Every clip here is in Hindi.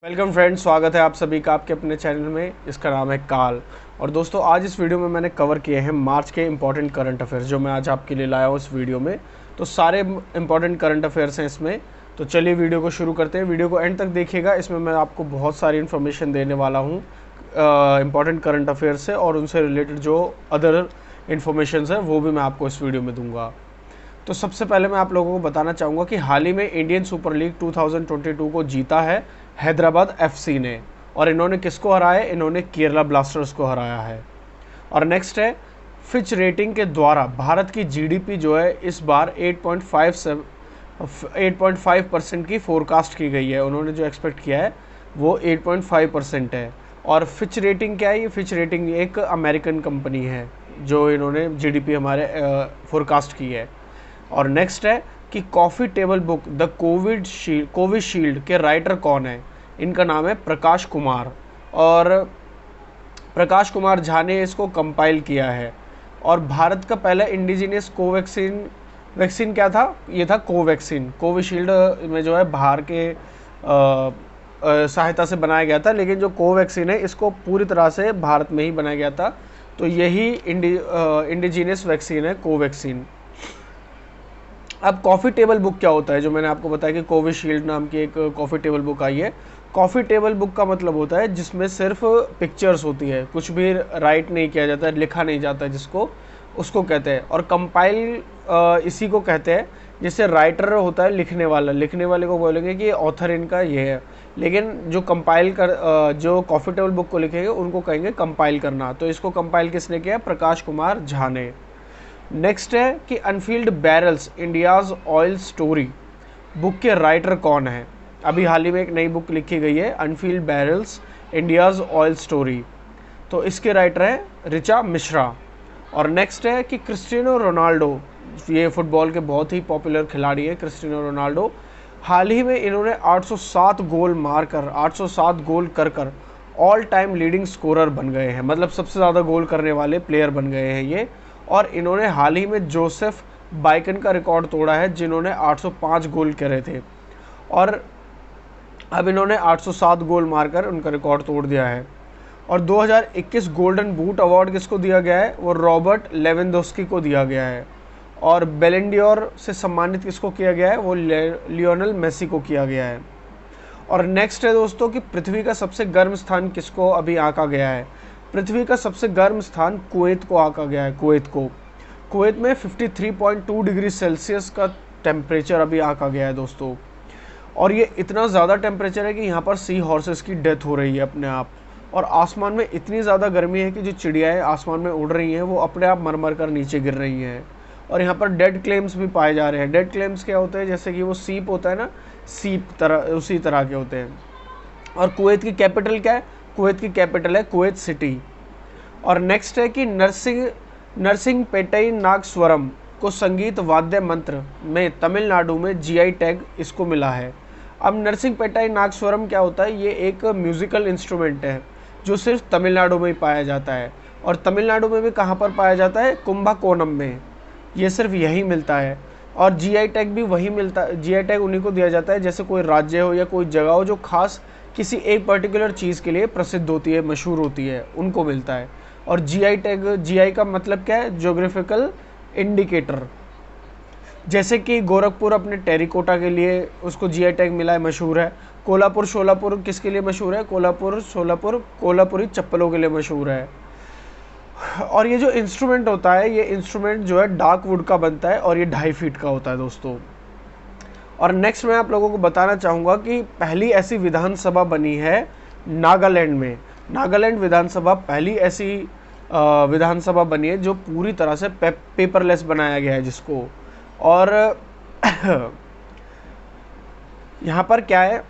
वेलकम फ्रेंड्स, स्वागत है आप सभी का आपके अपने चैनल में जिसका नाम है काल। और दोस्तों, आज इस वीडियो में मैंने कवर किए हैं मार्च के इंपॉर्टेंट करंट अफेयर्स जो मैं आज आपके लिए लाया हूँ इस वीडियो में। तो सारे इंपॉर्टेंट करंट अफेयर्स हैं इसमें। तो चलिए वीडियो को शुरू करते हैं। वीडियो को एंड तक देखिएगा, इसमें मैं आपको बहुत सारी इन्फॉर्मेशन देने वाला हूँ इंपॉर्टेंट करंट अफेयर्स से, और उनसे रिलेटेड जो अदर इन्फॉर्मेशन है वो भी मैं आपको इस वीडियो में दूंगा। तो सबसे पहले मैं आप लोगों को बताना चाहूँगा कि हाल ही में इंडियन सुपर लीग 2022 को जीता है हैदराबाद एफसी ने। और इन्होंने किसको हराया है? इन्होंने केरला ब्लास्टर्स को हराया है। और नेक्स्ट है, फिच रेटिंग के द्वारा भारत की जीडीपी जो है इस बार 8.5% की फोरकास्ट की गई है। उन्होंने जो एक्सपेक्ट किया है वो 8.5% है। और फिच रेटिंग क्या है? ये फिच रेटिंग एक अमेरिकन कंपनी है जो इन्होंने जीडीपी हमारे फोरकास्ट की है। और नेक्स्ट है कि coffee table book the Covishield के राइटर कौन है? इनका नाम है प्रकाश कुमार, और प्रकाश कुमार झा ने इसको कंपाइल किया है। और भारत का पहला इंडिजिनियस वैक्सीन क्या था? ये था कोवैक्सीन। कोविशील्ड में जो है बाहर के सहायता से बनाया गया था, लेकिन जो कोवैक्सीन है इसको पूरी तरह से भारत में ही बनाया गया था। तो यही इंडिजिनियस वैक्सीन है, कोवैक्सीन। अब कॉफ़ी टेबल बुक क्या होता है? जो मैंने आपको बताया कि कोविशील्ड नाम की एक कॉफ़ी टेबल बुक आई है। कॉफ़ी टेबल बुक का मतलब होता है जिसमें सिर्फ पिक्चर्स होती है, कुछ भी राइट नहीं किया जाता है, लिखा नहीं जाता है, जिसको उसको कहते हैं। और कंपाइल इसी को कहते हैं। जिससे राइटर होता है लिखने वाले को बोलेंगे कि ऑथर इनका ये है, लेकिन जो जो कॉफ़ी टेबल बुक को लिखेंगे उनको कहेंगे कंपाइल करना। तो इसको कंपाइल किसने किया? प्रकाश कुमार झा ने। नेक्स्ट है कि unfilled barrels India's oil story book के राइटर कौन है? अभी हाल ही में एक नई बुक लिखी गई है, unfilled barrels India's oil story. तो इसके राइटर हैं ऋचा मिश्रा। और नेक्स्ट है कि क्रिस्टियानो रोनाल्डो, ये फुटबॉल के बहुत ही पॉपुलर खिलाड़ी है क्रिस्टियानो रोनाल्डो। हाल ही में इन्होंने 807 गोल मारकर 807 गोल कर ऑल टाइम लीडिंग स्कोरर बन गए हैं। मतलब सबसे ज़्यादा गोल करने वाले प्लेयर बन गए हैं ये। और इन्होंने हाल ही में जोसेफ बाइकन का रिकॉर्ड तोड़ा है, जिन्होंने 805 गोल करे थे। और अब इन्होंने 807 गोल मारकर उनका रिकॉर्ड तोड़ दिया है। और 2021 गोल्डन बूट अवार्ड किसको दिया गया है? वो रॉबर्ट लेवेंडोस्की को दिया गया है। और बेलेंडियोर से सम्मानित किसको किया गया है? वो लियोनेल मेसी को किया गया है। और नेक्स्ट है दोस्तों कि पृथ्वी का सबसे गर्म स्थान किसको अभी आंका गया है? पृथ्वी का सबसे गर्म स्थान कुवैत को आंका गया है। कुवैत में 53.2 डिग्री सेल्सियस का टेम्परेचर अभी आंका गया है दोस्तों। और ये इतना ज़्यादा टेम्परेचर है कि यहाँ पर सी हॉर्सेस की डेथ हो रही है अपने आप। और आसमान में इतनी ज़्यादा गर्मी है कि जो चिड़ियाएँ आसमान में उड़ रही हैं वो अपने आप मर कर नीचे गिर रही हैं। और यहाँ पर डेड क्लेम्स भी पाए जा रहे हैं। डेड क्लेम्स क्या होते हैं? जैसे कि वो सीप होता है ना, सीप तरह उसी तरह के होते हैं। और कुवैत की कैपिटल क्या है? कुवैत की कैपिटल है कुवैत सिटी। और नेक्स्ट है कि नरसिंहपेट्टई नागस्वरम को संगीत वाद्य मंत्र में तमिलनाडु में जीआई टैग इसको मिला है। अब नरसिंहपेट्टई नागस्वरम क्या होता है? ये एक म्यूज़िकल इंस्ट्रूमेंट है जो सिर्फ तमिलनाडु में ही पाया जाता है। और तमिलनाडु में भी कहाँ पर पाया जाता है? कुंभकोणम में। ये सिर्फ यहीं मिलता है। और जीआई टैग भी वही मिलता है। जीआई टैग उन्हीं को दिया जाता है जैसे कोई राज्य हो या कोई जगह हो जो खास किसी एक पर्टिकुलर चीज़ के लिए प्रसिद्ध होती है, मशहूर होती है, उनको मिलता है। और जीआई टैग, जीआई का मतलब क्या है? Geographical indicator. जैसे कि गोरखपुर अपने टेरिकोटा के लिए उसको जीआई टैग मिला है, मशहूर है। कोल्हापुर शोलापुर किसके लिए मशहूर है? कोल्हापुरी चप्पलों के लिए मशहूर है। और ये जो इंस्ट्रूमेंट होता है, ये इंस्ट्रूमेंट जो है डार्क वुड का बनता है और ये 2.5 फीट का होता है दोस्तों। और नेक्स्ट मैं आप लोगों को बताना चाहूँगा कि पहली ऐसी विधानसभा बनी है नागालैंड में। नागालैंड विधानसभा पहली ऐसी विधानसभा बनी है जो पूरी तरह से पेपरलेस बनाया गया है जिसको। और यहाँ पर क्या है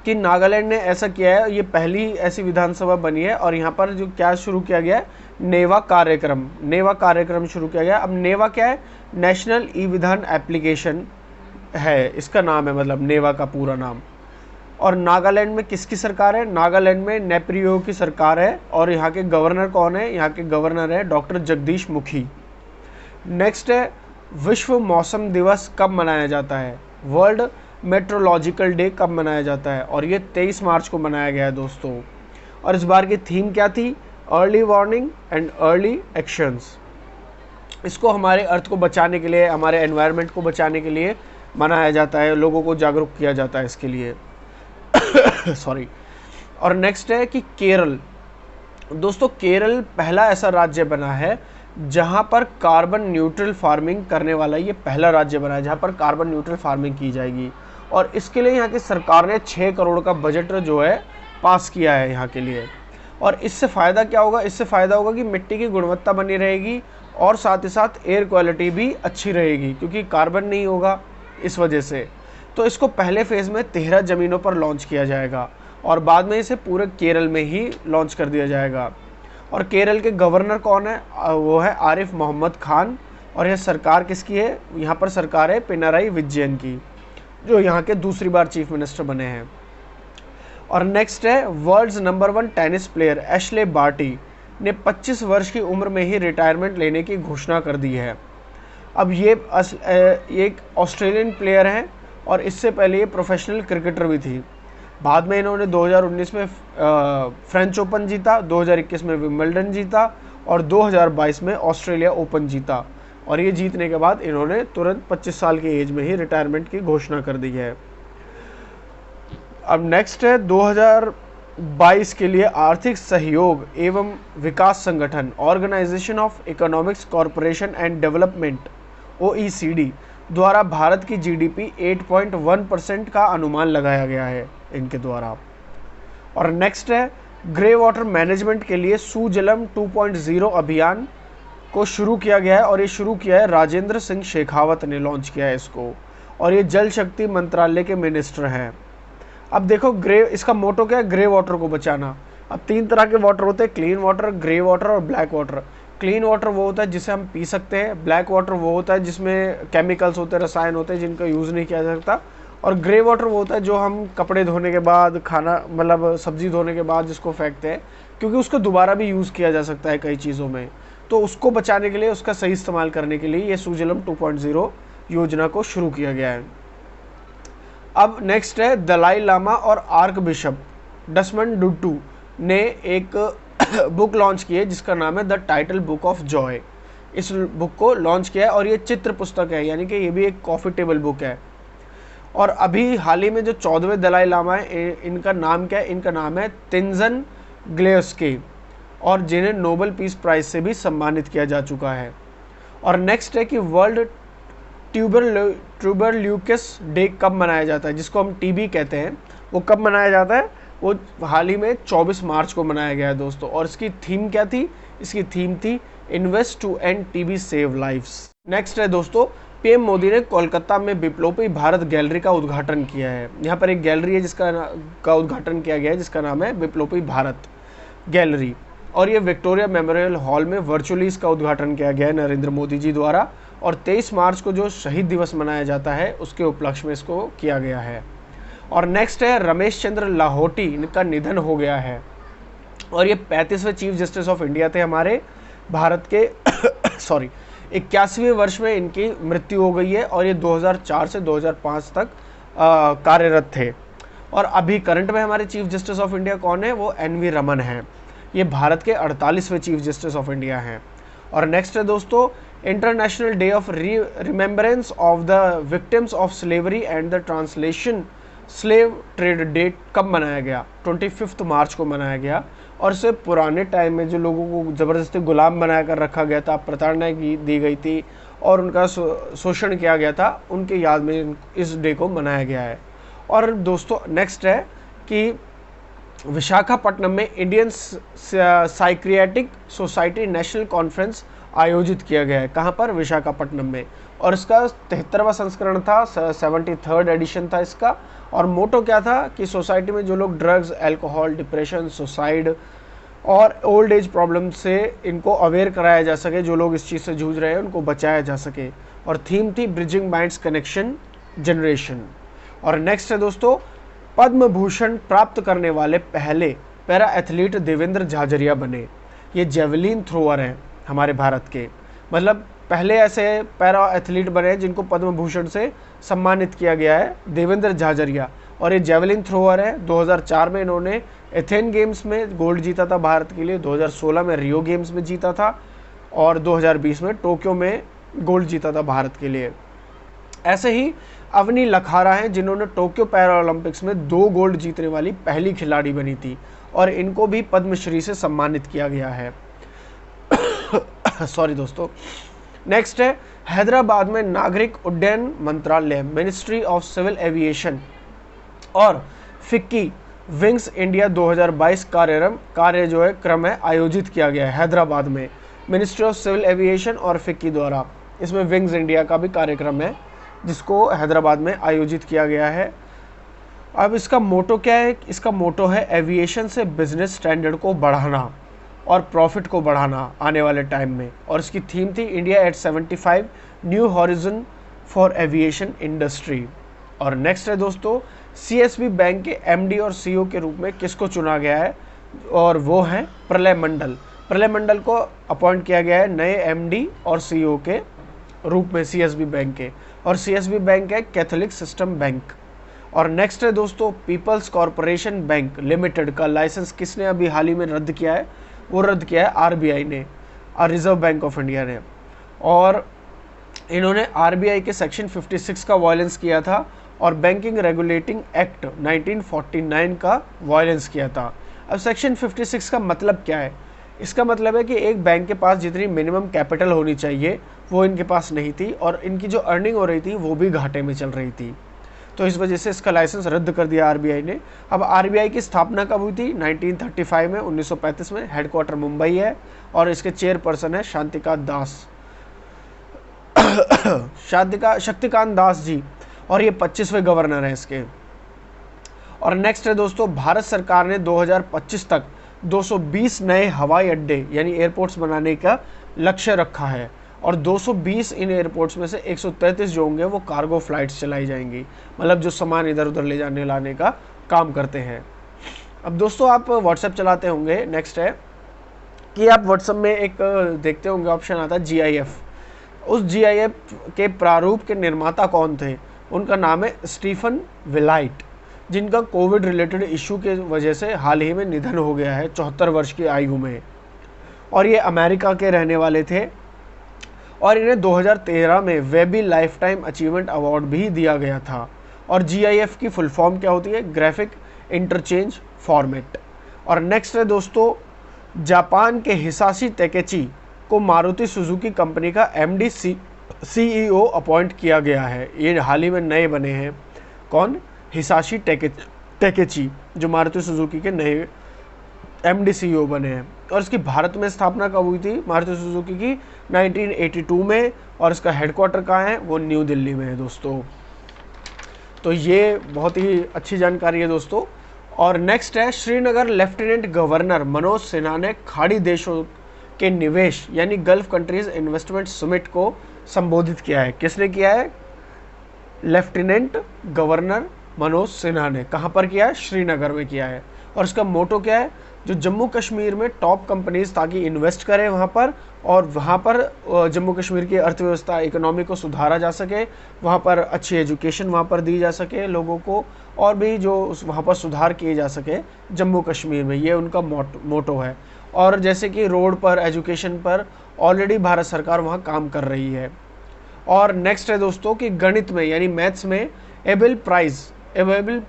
कि नागालैंड ने ऐसा किया है, ये पहली ऐसी विधानसभा बनी है। और यहाँ पर जो क्या शुरू किया गया है? नेवा कार्यक्रम शुरू किया गया। अब नेवा क्या है? नेशनल ई विधान एप्लीकेशन है, इसका नाम है, मतलब नेवा का पूरा नाम। और नागालैंड में किसकी सरकार है? नागालैंड में नेप्रियो की सरकार है। और यहाँ के गवर्नर कौन है? यहाँ के गवर्नर है डॉक्टर जगदीश मुखी। नेक्स्ट है, विश्व मौसम दिवस कब मनाया जाता है? वर्ल्ड मेट्रोलॉजिकल डे कब मनाया जाता है, और ये 23 मार्च को मनाया गया है दोस्तों। और इस बार की थीम क्या थी, early warning and early actions. इसको हमारे अर्थ को बचाने के लिए, हमारे एनवायरनमेंट को बचाने के लिए मनाया जाता है, लोगों को जागरूक किया जाता है इसके लिए। सॉरी। और नेक्स्ट है कि केरल। दोस्तों केरल पहला ऐसा राज्य बना है जहां पर कार्बन न्यूट्रल फार्मिंग करने वाला, ये पहला राज्य बना है जहां पर कार्बन न्यूट्रल फार्मिंग की जाएगी। और इसके लिए यहाँ की सरकार ने 6 करोड़ का बजट जो है पास किया है यहाँ के लिए। और इससे फ़ायदा क्या होगा, इससे फ़ायदा होगा कि मिट्टी की गुणवत्ता बनी रहेगी और साथ ही साथ एयर क्वालिटी भी अच्छी रहेगी, क्योंकि कार्बन नहीं होगा इस वजह से। तो इसको पहले फेज़ में 13 ज़मीनों पर लॉन्च किया जाएगा और बाद में इसे पूरे केरल में ही लॉन्च कर दिया जाएगा। और केरल के गवर्नर कौन है, वो है आरिफ मोहम्मद खान। और यह सरकार किसकी है, यहाँ पर सरकार है पिनाराई विजयन की, जो यहाँ के दूसरी बार चीफ मिनिस्टर बने हैं। और नेक्स्ट है world's number 1 tennis player Ashleigh Barty ने 25 वर्ष की उम्र में ही रिटायरमेंट लेने की घोषणा कर दी है। अब ये एक ऑस्ट्रेलियन प्लेयर हैं और इससे पहले ये प्रोफेशनल क्रिकेटर भी थी। बाद में इन्होंने 2019 में फ्रेंच ओपन जीता, 2021 में विंबलडन जीता और 2022 में ऑस्ट्रेलिया ओपन जीता। और ये जीतने के बाद इन्होंने तुरंत 25 साल की एज में ही रिटायरमेंट की घोषणा कर दी है। अब नेक्स्ट है 2022 के लिए आर्थिक सहयोग एवं विकास संगठन, organisation of economics corporation and development OECD द्वारा भारत की GDP 8.1% का अनुमान लगाया गया है इनके द्वारा। और नेक्स्ट है ग्रे वाटर मैनेजमेंट के लिए सुजलम 2.0 अभियान को शुरू किया गया है और ये शुरू किया है राजेंद्र सिंह शेखावत ने लॉन्च किया है इसको, और ये जल शक्ति मंत्रालय के मिनिस्टर हैं। अब देखो इसका मोटो क्या है, ग्रे वाटर को बचाना। अब 3 तरह के वाटर होते हैं, क्लीन वाटर, ग्रे वाटर और ब्लैक वाटर। क्लीन वाटर वो होता है जिसे हम पी सकते हैं, ब्लैक वाटर वो होता है जिसमें केमिकल्स होते हैं, रसायन होते हैं जिनका यूज़ नहीं किया जा सकता, और ग्रे वाटर वो होता है जो हम कपड़े धोने के बाद, खाना मतलब सब्जी धोने के बाद जिसको फेंकते हैं, क्योंकि उसको दोबारा भी यूज़ किया जा सकता है कई चीज़ों में। तो उसको बचाने के लिए, उसका सही इस्तेमाल करने के लिए ये सुजलम 2.0 योजना को शुरू किया गया है। अब नेक्स्ट है दलाई लामा और आर्क बिशप डसमंड टुटू ने एक बुक लॉन्च की है जिसका नाम है the title book of Joy. इस बुक को लॉन्च किया है और ये चित्र पुस्तक है, यानी कि ये भी एक कॉफ़ी टेबल बुक है। और अभी हाल ही में जो 14वें दलाई लामा है, इनका नाम क्या है, इनका नाम है तेंजन ग्लेस्के, और जिन्हें नोबेल पीस प्राइज से भी सम्मानित किया जा चुका है। और नेक्स्ट है कि वर्ल्ड ट्यूबरल्यूकस डे कब मनाया जाता है, जिसको हम टीबी कहते हैं, वो कब मनाया जाता है, वो हाल ही में 24 मार्च को मनाया गया है दोस्तों। और इसकी थीम क्या थी, इसकी थीम थी invest to end TB save lives. Next है दोस्तों, पीएम मोदी ने कोलकाता में बिप्लोबी भारत गैलरी का उद्घाटन किया है। यहाँ पर एक गैलरी है जिसका उद्घाटन किया गया है जिसका नाम है बिप्लोबी भारत गैलरी, और ये विक्टोरिया मेमोरियल हॉल में वर्चुअली इसका उद्घाटन किया गया है नरेंद्र मोदी जी द्वारा। और 23 मार्च को जो शहीद दिवस मनाया जाता है उसके उपलक्ष्य में इसको किया गया है। और नेक्स्ट है रमेश चंद्र लाहोटी, इनका निधन हो गया है और ये 35वें चीफ जस्टिस ऑफ इंडिया थे हमारे भारत के। 81वें वर्ष में इनकी मृत्यु हो गई है और ये 2004 से 2005 तक कार्यरत थे। और अभी करंट में हमारे चीफ जस्टिस ऑफ इंडिया कौन है, वो NV रमन हैं। ये भारत के 48वें चीफ जस्टिस ऑफ इंडिया हैं। और नेक्स्ट है दोस्तों, international day of remembrance of the victims of slavery and the translation slave trade date कब मनाया गया, 25 मार्च को मनाया गया। और इसे पुराने टाइम में जो लोगों को ज़बरदस्ती गुलाम बना कर रखा गया था, प्रताड़ना दी गई थी और उनका शोषण किया गया था, उनके याद में इस डे को मनाया गया है। और दोस्तों नेक्स्ट है कि विशाखापट्टनम में इंडियन साइक्रियाटिक सोसाइटी नेशनल कॉन्फ्रेंस आयोजित किया गया है। कहाँ पर, विशाखापट्टनम में। और इसका 73वां संस्करण था, 73rd एडिशन था इसका। और मोटो क्या था कि सोसाइटी में जो लोग ड्रग्स, अल्कोहल, डिप्रेशन, सुसाइड और ओल्ड एज प्रॉब्लम से इनको अवेयर कराया जा सके, जो लोग इस चीज़ से जूझ रहे हैं उनको बचाया जा सके। और थीम थी ब्रिजिंग माइंड्स कनेक्शन जनरेशन। और नेक्स्ट है दोस्तों, पद्म भूषण प्राप्त करने वाले पहले पैरा एथलीट देवेंद्र झाझरिया बने। ये जेवलिन थ्रोअर हैं हमारे भारत के, मतलब पहले ऐसे पैरा एथलीट बने हैं जिनको पद्म भूषण से सम्मानित किया गया है, देवेंद्र झाझरिया, और ये जेवलिन थ्रोअर है। 2004 में इन्होंने एथेन गेम्स में गोल्ड जीता था भारत के लिए, 2016 में रियो गेम्स में जीता था और 2020 में टोक्यो में गोल्ड जीता था भारत के लिए। ऐसे ही अवनी लखारा हैं जिन्होंने टोक्यो पैरा ओलंपिक्स में 2 गोल्ड जीतने वाली पहली खिलाड़ी बनी थी और इनको भी पद्मश्री से सम्मानित किया गया है। सॉरी दोस्तों। नेक्स्ट है हैदराबाद में नागरिक उड्डयन मंत्रालय, मिनिस्ट्री ऑफ सिविल एविएशन और फिक्की विंग्स इंडिया 2022 कार्य जो है क्रम है आयोजित किया गया है हैदराबाद में, मिनिस्ट्री ऑफ सिविल एविएशन और फिक्की द्वारा। इसमें विंग्स इंडिया का भी कार्यक्रम है जिसको हैदराबाद में आयोजित किया गया है। अब इसका मोटो क्या है? इसका मोटो है एविएशन से बिजनेस स्टैंडर्ड को बढ़ाना और प्रॉफिट को बढ़ाना आने वाले टाइम में, और इसकी थीम थी India at 75 new horizon for aviation industry. और नेक्स्ट है दोस्तों सीएसबी बैंक के एमडी और सीईओ के रूप में किसको चुना गया है? और वो हैं प्रलय मंडल। प्रलय मंडल को अपॉइंट किया गया है नए एमडी और सीईओ के रूप में सीएसबी बैंक के, और सीएसबी बैंक है कैथोलिक सिस्टम बैंक। और नेक्स्ट है दोस्तों पीपल्स कॉरपोरेशन बैंक लिमिटेड का लाइसेंस किसने अभी हाल ही में रद्द किया है? वो रद्द किया है आरबीआई ने, रिजर्व बैंक ऑफ इंडिया ने, और इन्होंने आरबीआई के सेक्शन 56 का वायलेंस किया था और बैंकिंग रेगुलेटिंग एक्ट 1949 का वायलेंस किया था। अब सेक्शन 56 का मतलब क्या है? इसका मतलब है कि एक बैंक के पास जितनी मिनिमम कैपिटल होनी चाहिए वो इनके पास नहीं थी और इनकी जो अर्निंग हो रही थी वो भी घाटे में चल रही थी, तो इस वजह से इसका लाइसेंस रद्द कर दिया आरबीआई ने। अब आरबीआई की स्थापना कब हुई थी? 1935 में, 1935 में। हेडक्वार्टर मुंबई है और इसके चेयरपर्सन है शक्तिकांत दास जी, और ये 25वें गवर्नर हैं इसके। और नेक्स्ट है दोस्तों भारत सरकार ने 2025 तक 220 नए हवाई अड्डे यानी एयरपोर्ट्स बनाने का लक्ष्य रखा है, और 220 इन एयरपोर्ट्स में से 133 जो होंगे वो कार्गो फ्लाइट्स चलाई जाएंगी, मतलब जो सामान इधर उधर ले जाने लाने का काम करते हैं। अब दोस्तों आप व्हाट्सएप चलाते होंगे, नेक्स्ट है कि आप व्हाट्सएप में एक देखते होंगे ऑप्शन आता है GIF। उस GIF के प्रारूप के निर्माता कौन थे? उनका नाम है स्टीफन विलाइट, जिनका कोविड रिलेटेड इशू के वजह से हाल ही में निधन हो गया है 74 वर्ष की आयु में, और ये अमेरिका के रहने वाले थे, और इन्हें 2013 में Baby life time achievement award भी दिया गया था। और GIF की फुल फॉर्म क्या होती है? Graphic interchange format. और नेक्स्ट है दोस्तों जापान के हिसाशी टेकेची को मारुति सुजुकी कंपनी का MD CEO अपॉइंट किया गया है। ये हाल ही में नए बने हैं। कौन? हिसाशी टेकेची, जो मारुति सुजुकी के नए MD CEO बने हैं। और इसकी भारत में स्थापना कब हुई थी मारुति सुजुकी की? 1982 में, और इसका हेडक्वार्टर कहाँ है? वो न्यू दिल्ली में है दोस्तों। तो ये बहुत ही अच्छी जानकारी है दोस्तों। और नेक्स्ट है श्रीनगर लेफ्टिनेंट गवर्नर मनोज सिन्हा ने खाड़ी देशों के निवेश यानी गल्फ कंट्रीज इन्वेस्टमेंट समिट को संबोधित किया है। किसने किया है? लेफ्टिनेंट गवर्नर मनोज सिन्हा ने। कहाँ पर किया है? श्रीनगर में किया है। और इसका मोटो क्या है? जो जम्मू कश्मीर में टॉप कंपनीज ताकि इन्वेस्ट करें वहाँ पर, और वहाँ पर जम्मू कश्मीर की अर्थव्यवस्था इकोनॉमी को सुधारा जा सके, वहाँ पर अच्छी एजुकेशन वहाँ पर दी जा सके लोगों को, और भी जो वहाँ पर सुधार किए जा सके जम्मू कश्मीर में, ये उनका मोटो है। और जैसे कि रोड पर, एजुकेशन पर ऑलरेडी भारत सरकार वहाँ काम कर रही है। और नेक्स्ट है दोस्तों कि गणित में यानी मैथ्स में एबेल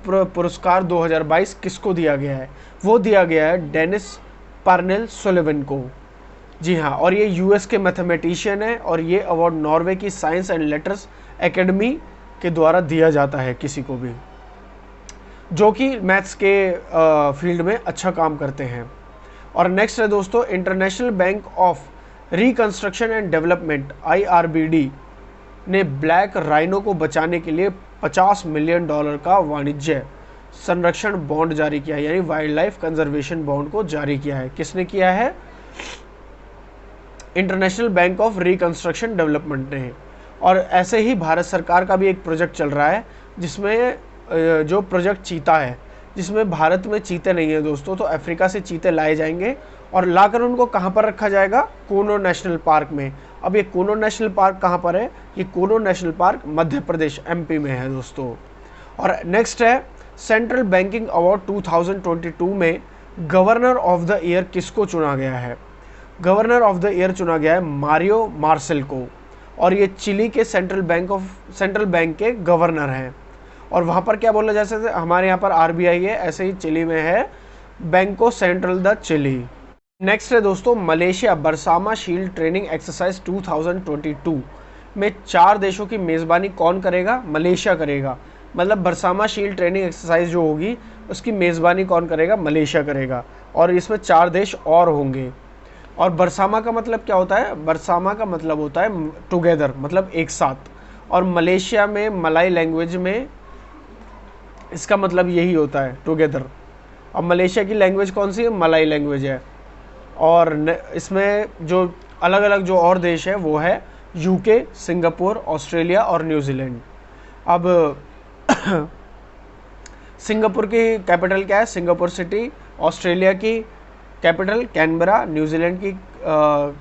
पुरस्कार 2022 किसको दिया गया है? वो दिया गया है डेनिस पार्नेल सुलिवन को। जी हाँ, और ये यूएस के मैथमेटिशियन है, और ये अवार्ड नॉर्वे की साइंस एंड लेटर्स एकेडमी के द्वारा दिया जाता है किसी को भी जो कि मैथ्स के फील्ड में अच्छा काम करते हैं। और नेक्स्ट है दोस्तों international bank of reconstruction and development IRBD ने ब्लैक राइनो को बचाने के लिए $50 मिलियन का वाणिज्य संरक्षण बॉन्ड जारी किया है, यानी वाइल्ड लाइफ कंजर्वेशन बॉन्ड को जारी किया है। किसने किया है? International bank of reconstruction development ने। और ऐसे ही भारत सरकार का भी एक प्रोजेक्ट चल रहा है जिसमें जो प्रोजेक्ट चीता है, जिसमें भारत में चीते नहीं है दोस्तों, तो अफ्रीका से चीते लाए जाएंगे और लाकर उनको कहाँ पर रखा जाएगा, कूनो नेशनल पार्क में। अब ये कूनो नेशनल पार्क कहाँ पर है, ये Kuno national park Madhya Pradesh MP में है दोस्तों। और नेक्स्ट है सेंट्रल बैंकिंग अवार्ड 2022 में गवर्नर ऑफ द ईयर किसको चुना गया है। गवर्नर ऑफ द ईयर चुना गया है मारियो मार्सेल को, और ये चिली के सेंट्रल बैंक के गवर्नर हैं। और वहाँ पर क्या बोला जा सकता है, हमारे यहाँ पर आरबीआई है, ऐसे ही चिली में है बैंको सेंट्रल द चिली। नेक्स्ट है दोस्तों मलेशिया बरसामा शील्ड ट्रेनिंग एक्सरसाइज 2022 में 4 देशों की मेज़बानी कौन करेगा, मलेशिया करेगा। मतलब बरसामा शील्ड ट्रेनिंग एक्सरसाइज जो होगी उसकी मेज़बानी कौन करेगा, मलेशिया करेगा, और इसमें 4 देश और होंगे। और बरसामा का मतलब क्या होता है, बरसामा का मतलब होता है टुगेदर, मतलब एक साथ, और मलेशिया में मलाई लैंग्वेज में इसका मतलब यही होता है टुगेदर। अब मलेशिया की लैंग्वेज कौन सी है, मलाई लैंग्वेज है। और इसमें जो अलग अलग जो और देश है वो है यूके, सिंगापुर, ऑस्ट्रेलिया और न्यूजीलैंड। अब सिंगापुर की कैपिटल क्या है, सिंगापुर सिटी। ऑस्ट्रेलिया की कैपिटल कैनबरा, न्यूजीलैंड की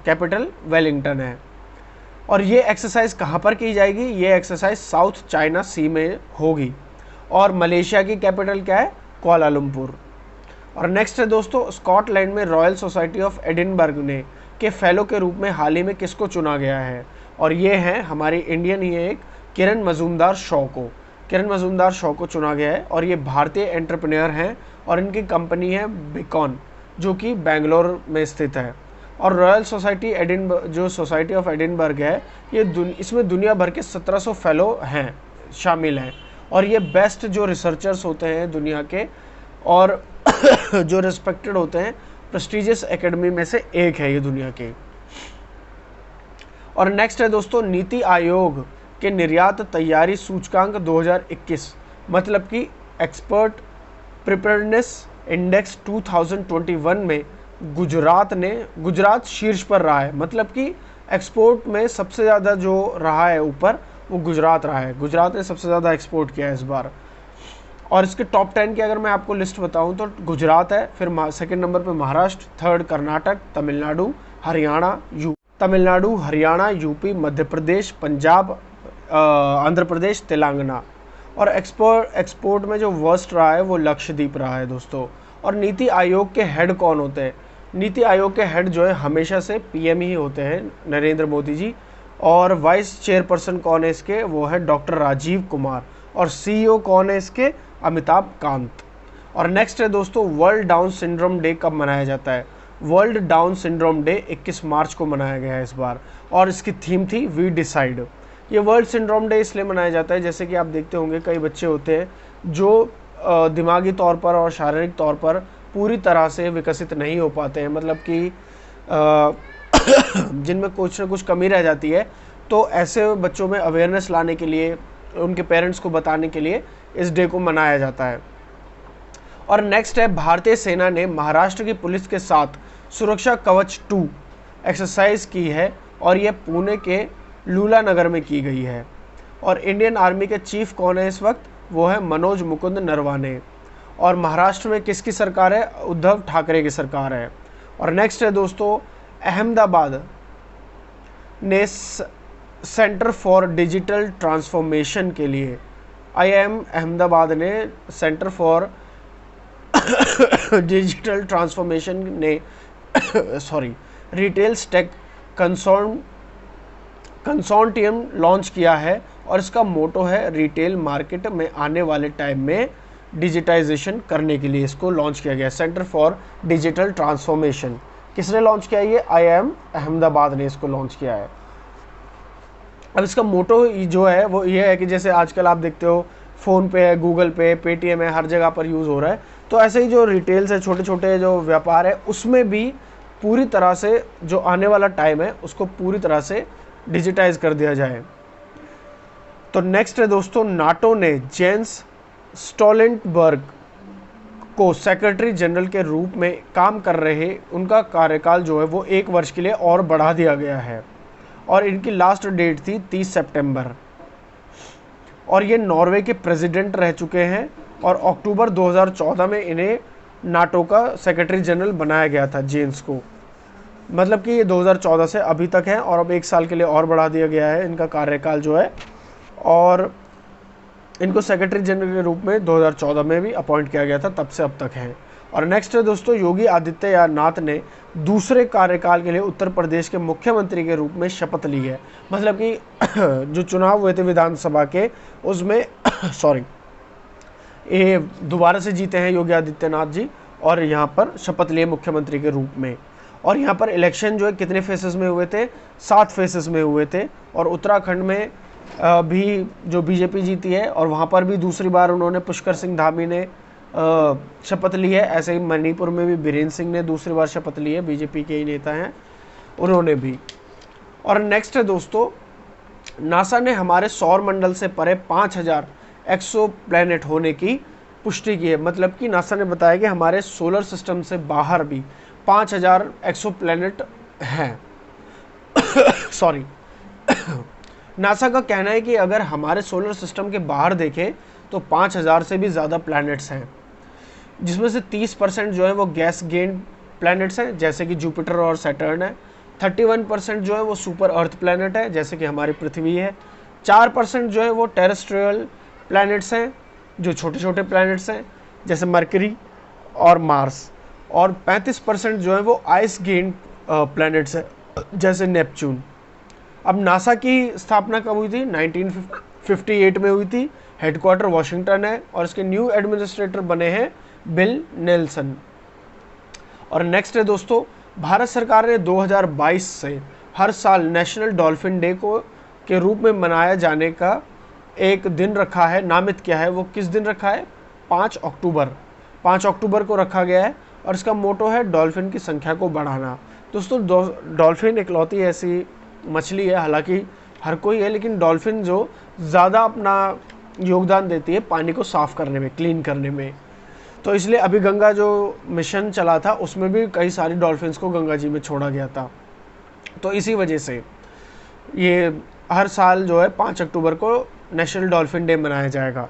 कैपिटल वेलिंगटन है। और ये एक्सरसाइज कहाँ पर की जाएगी, ये एक्सरसाइज साउथ चाइना सी में होगी। और मलेशिया की कैपिटल क्या है, कुआलालंपुर। और नेक्स्ट है दोस्तों स्कॉटलैंड में रॉयल सोसाइटी ऑफ एडिनबर्ग ने के फेलो के रूप में हाल ही में किसको चुना गया है। और ये हैं हमारी इंडियन ही एक किरण मजूमदार शॉ को, किरण मजूमदार शॉ को चुना गया है। और ये भारतीय एंटरप्रेन्योर हैं और इनकी कंपनी है बिकॉन जो कि बेंगलोर में स्थित है। और रॉयल सोसाइटी एडिनबर्ग जो सोसाइटी ऑफ एडिनबर्ग है ये इसमें दुनिया भर के 1700 फेलो हैं शामिल हैं। और ये बेस्ट जो रिसर्चर्स होते हैं दुनिया के और जो रिस्पेक्टेड होते हैं प्रेस्टिजियस एकेडमी में से एक है ये दुनिया के। और नेक्स्ट है दोस्तों नीति आयोग के निर्यात तैयारी सूचकांक 2021 मतलब कि एक्सपर्ट प्रिपेयर्डनेस इंडेक्स 2021 में गुजरात शीर्ष पर रहा है। मतलब कि एक्सपोर्ट में सबसे ज़्यादा जो रहा है ऊपर वो गुजरात रहा है। गुजरात ने सबसे ज़्यादा एक्सपोर्ट किया है इस बार। और इसके टॉप 10 की अगर मैं आपको लिस्ट बताऊं तो गुजरात है, फिर सेकंड नंबर पे महाराष्ट्र, थर्ड कर्नाटक, तमिलनाडु, हरियाणा, यूपी, मध्य प्रदेश, पंजाब, आंध्र प्रदेश, तेलंगाना। और एक्सपोर्ट में जो वर्स्ट रहा है वो लक्षद्वीप रहा है दोस्तों। और नीति आयोग के हेड कौन होते हैं, नीति आयोग के हेड जो है हमेशा से पीएम ही होते हैं, नरेंद्र मोदी जी। और वाइस चेयरपर्सन कौन है इसके, वो है डॉक्टर राजीव कुमार। और सीईओ कौन है इसके, अमिताभ कांत। और नेक्स्ट है दोस्तों वर्ल्ड डाउन सिंड्रोम डे कब मनाया जाता है। वर्ल्ड डाउन सिंड्रोम डे 21 मार्च को मनाया गया है इस बार। और इसकी थीम थी वी डिसाइड। ये वर्ल्ड सिंड्रोम डे इसलिए मनाया जाता है, जैसे कि आप देखते होंगे कई बच्चे होते हैं जो दिमागी तौर पर और शारीरिक तौर पर पूरी तरह से विकसित नहीं हो पाते हैं, मतलब कि जिनमें कुछ ना कुछ कमी रह जाती है। तो ऐसे बच्चों में अवेयरनेस लाने के लिए, उनके पेरेंट्स को बताने के लिए इस डे को मनाया जाता है। और नेक्स्ट है भारतीय सेना ने महाराष्ट्र की पुलिस के साथ सुरक्षा कवच 2 एक्सरसाइज की है और यह पुणे के लूला नगर में की गई है। और इंडियन आर्मी के चीफ कौन है इस वक्त, वो है मनोज मुकुंद नरवाने। और महाराष्ट्र में किसकी सरकार है, उद्धव ठाकरे की सरकार है। और नेक्स्ट है दोस्तों अहमदाबाद ने सेंटर फॉर डिजिटल ट्रांसफॉर्मेशन के लिए, IIM अहमदाबाद ने सेंटर फॉर डिजिटल ट्रांसफॉर्मेशन ने रिटेल स्टेक कंसोर्टियम लॉन्च किया है। और इसका मोटो है रिटेल मार्केट में आने वाले टाइम में डिजिटाइजेशन करने के लिए इसको लॉन्च किया गया, सेंटर फॉर डिजिटल ट्रांसफॉर्मेशन। किसने लॉन्च किया, ये IIM अहमदाबाद ने इसको लॉन्च किया है। अब इसका मोटो जो है वो ये है कि जैसे आजकल आप देखते हो फ़ोन पे है, गूगल पे, पेटीएम है, हर जगह पर यूज़ हो रहा है। तो ऐसे ही जो रिटेल्स है, छोटे छोटे जो व्यापार है, उसमें भी पूरी तरह से जो आने वाला टाइम है उसको पूरी तरह से डिजिटाइज कर दिया जाए। तो नेक्स्ट है दोस्तों नाटो ने जेंस स्टोल्टेनबर्ग को सेक्रेटरी जनरल के रूप में काम कर रहे उनका कार्यकाल जो है वो 1 वर्ष के लिए और बढ़ा दिया गया है। और इनकी लास्ट डेट थी 30 सितंबर। और ये नॉर्वे के प्रेसिडेंट रह चुके हैं और अक्टूबर 2014 में इन्हें नाटो का सेक्रेटरी जनरल बनाया गया था, जेन्स को। मतलब कि ये 2014 से अभी तक है और अब 1 साल के लिए और बढ़ा दिया गया है इनका कार्यकाल जो है, और इनको सेक्रेटरी जनरल के रूप में 2014 में भी अपॉइंट किया गया था, तब से अब तक हैं। और नेक्स्ट है दोस्तों, योगी आदित्यनाथ ने दूसरे कार्यकाल के लिए उत्तर प्रदेश के मुख्यमंत्री के रूप में शपथ ली है। मतलब कि जो चुनाव हुए थे विधानसभा के, उसमें सॉरी, ये दोबारा से जीते हैं योगी आदित्यनाथ जी, और यहाँ पर शपथ लिए मुख्यमंत्री के रूप में। और यहाँ पर इलेक्शन जो है कितने फेसेस में हुए थे, 7 फेसेस में हुए थे। और उत्तराखंड में भी जो बीजेपी जीती है, और वहाँ पर भी दूसरी बार उन्होंने पुष्कर सिंह धामी ने शपथ ली है। ऐसे ही मणिपुर में भी बीरेन्द्र सिंह ने दूसरी बार शपथ ली है, बीजेपी के ही नेता हैं, उन्होंने भी। और नेक्स्ट है दोस्तों, नासा ने हमारे सौर मंडल से परे 5000 एक्सो प्लैनेट होने की पुष्टि की है। मतलब कि नासा ने बताया कि हमारे सोलर सिस्टम से बाहर भी 5000 एक्सो प्लैनेट हैं। सॉरी, नासा का कहना है कि अगर हमारे सोलर सिस्टम के बाहर देखें तो 5000 से भी ज़्यादा प्लैनेट्स हैं, जिसमें से 30% जो है वो गैस गेन प्लैनेट्स हैं, जैसे कि जुपिटर और सैटर्न है। 31% जो है वो सुपर अर्थ प्लैनेट है, जैसे कि हमारी पृथ्वी है। 4% जो है वो टेरेस्ट्रियल प्लैनेट्स हैं, जो छोटे छोटे प्लैनेट्स हैं, जैसे मरकरी और मार्स। और 35% जो है वो आइस गेन प्लैनेट्स हैं, जैसे नेपच्यून। अब नासा की स्थापना कब हुई थी? 1958 में हुई थी। हेडक्वार्टर वॉशिंगटन है, और इसके न्यू एडमिनिस्ट्रेटर बने हैं बिल नेल्सन। और नेक्स्ट है दोस्तों, भारत सरकार ने 2022 से हर साल नेशनल डॉल्फिन डे को के रूप में मनाया जाने का एक दिन रखा है, नामित किया है। वो किस दिन रखा है? 5 अक्टूबर। 5 अक्टूबर को रखा गया है, और इसका मोटो है डॉल्फिन की संख्या को बढ़ाना। दोस्तों, डॉल्फिन इकलौती ऐसी मछली है, हालांकि हर कोई है, लेकिन डॉल्फिन जो ज़्यादा अपना योगदान देती है पानी को साफ़ करने में, क्लीन करने में। तो इसलिए अभी गंगा जो मिशन चला था, उसमें भी कई सारी डॉल्फिन्स को गंगा जी में छोड़ा गया था। तो इसी वजह से ये हर साल जो है 5 अक्टूबर को नेशनल डॉल्फिन डे मनाया जाएगा।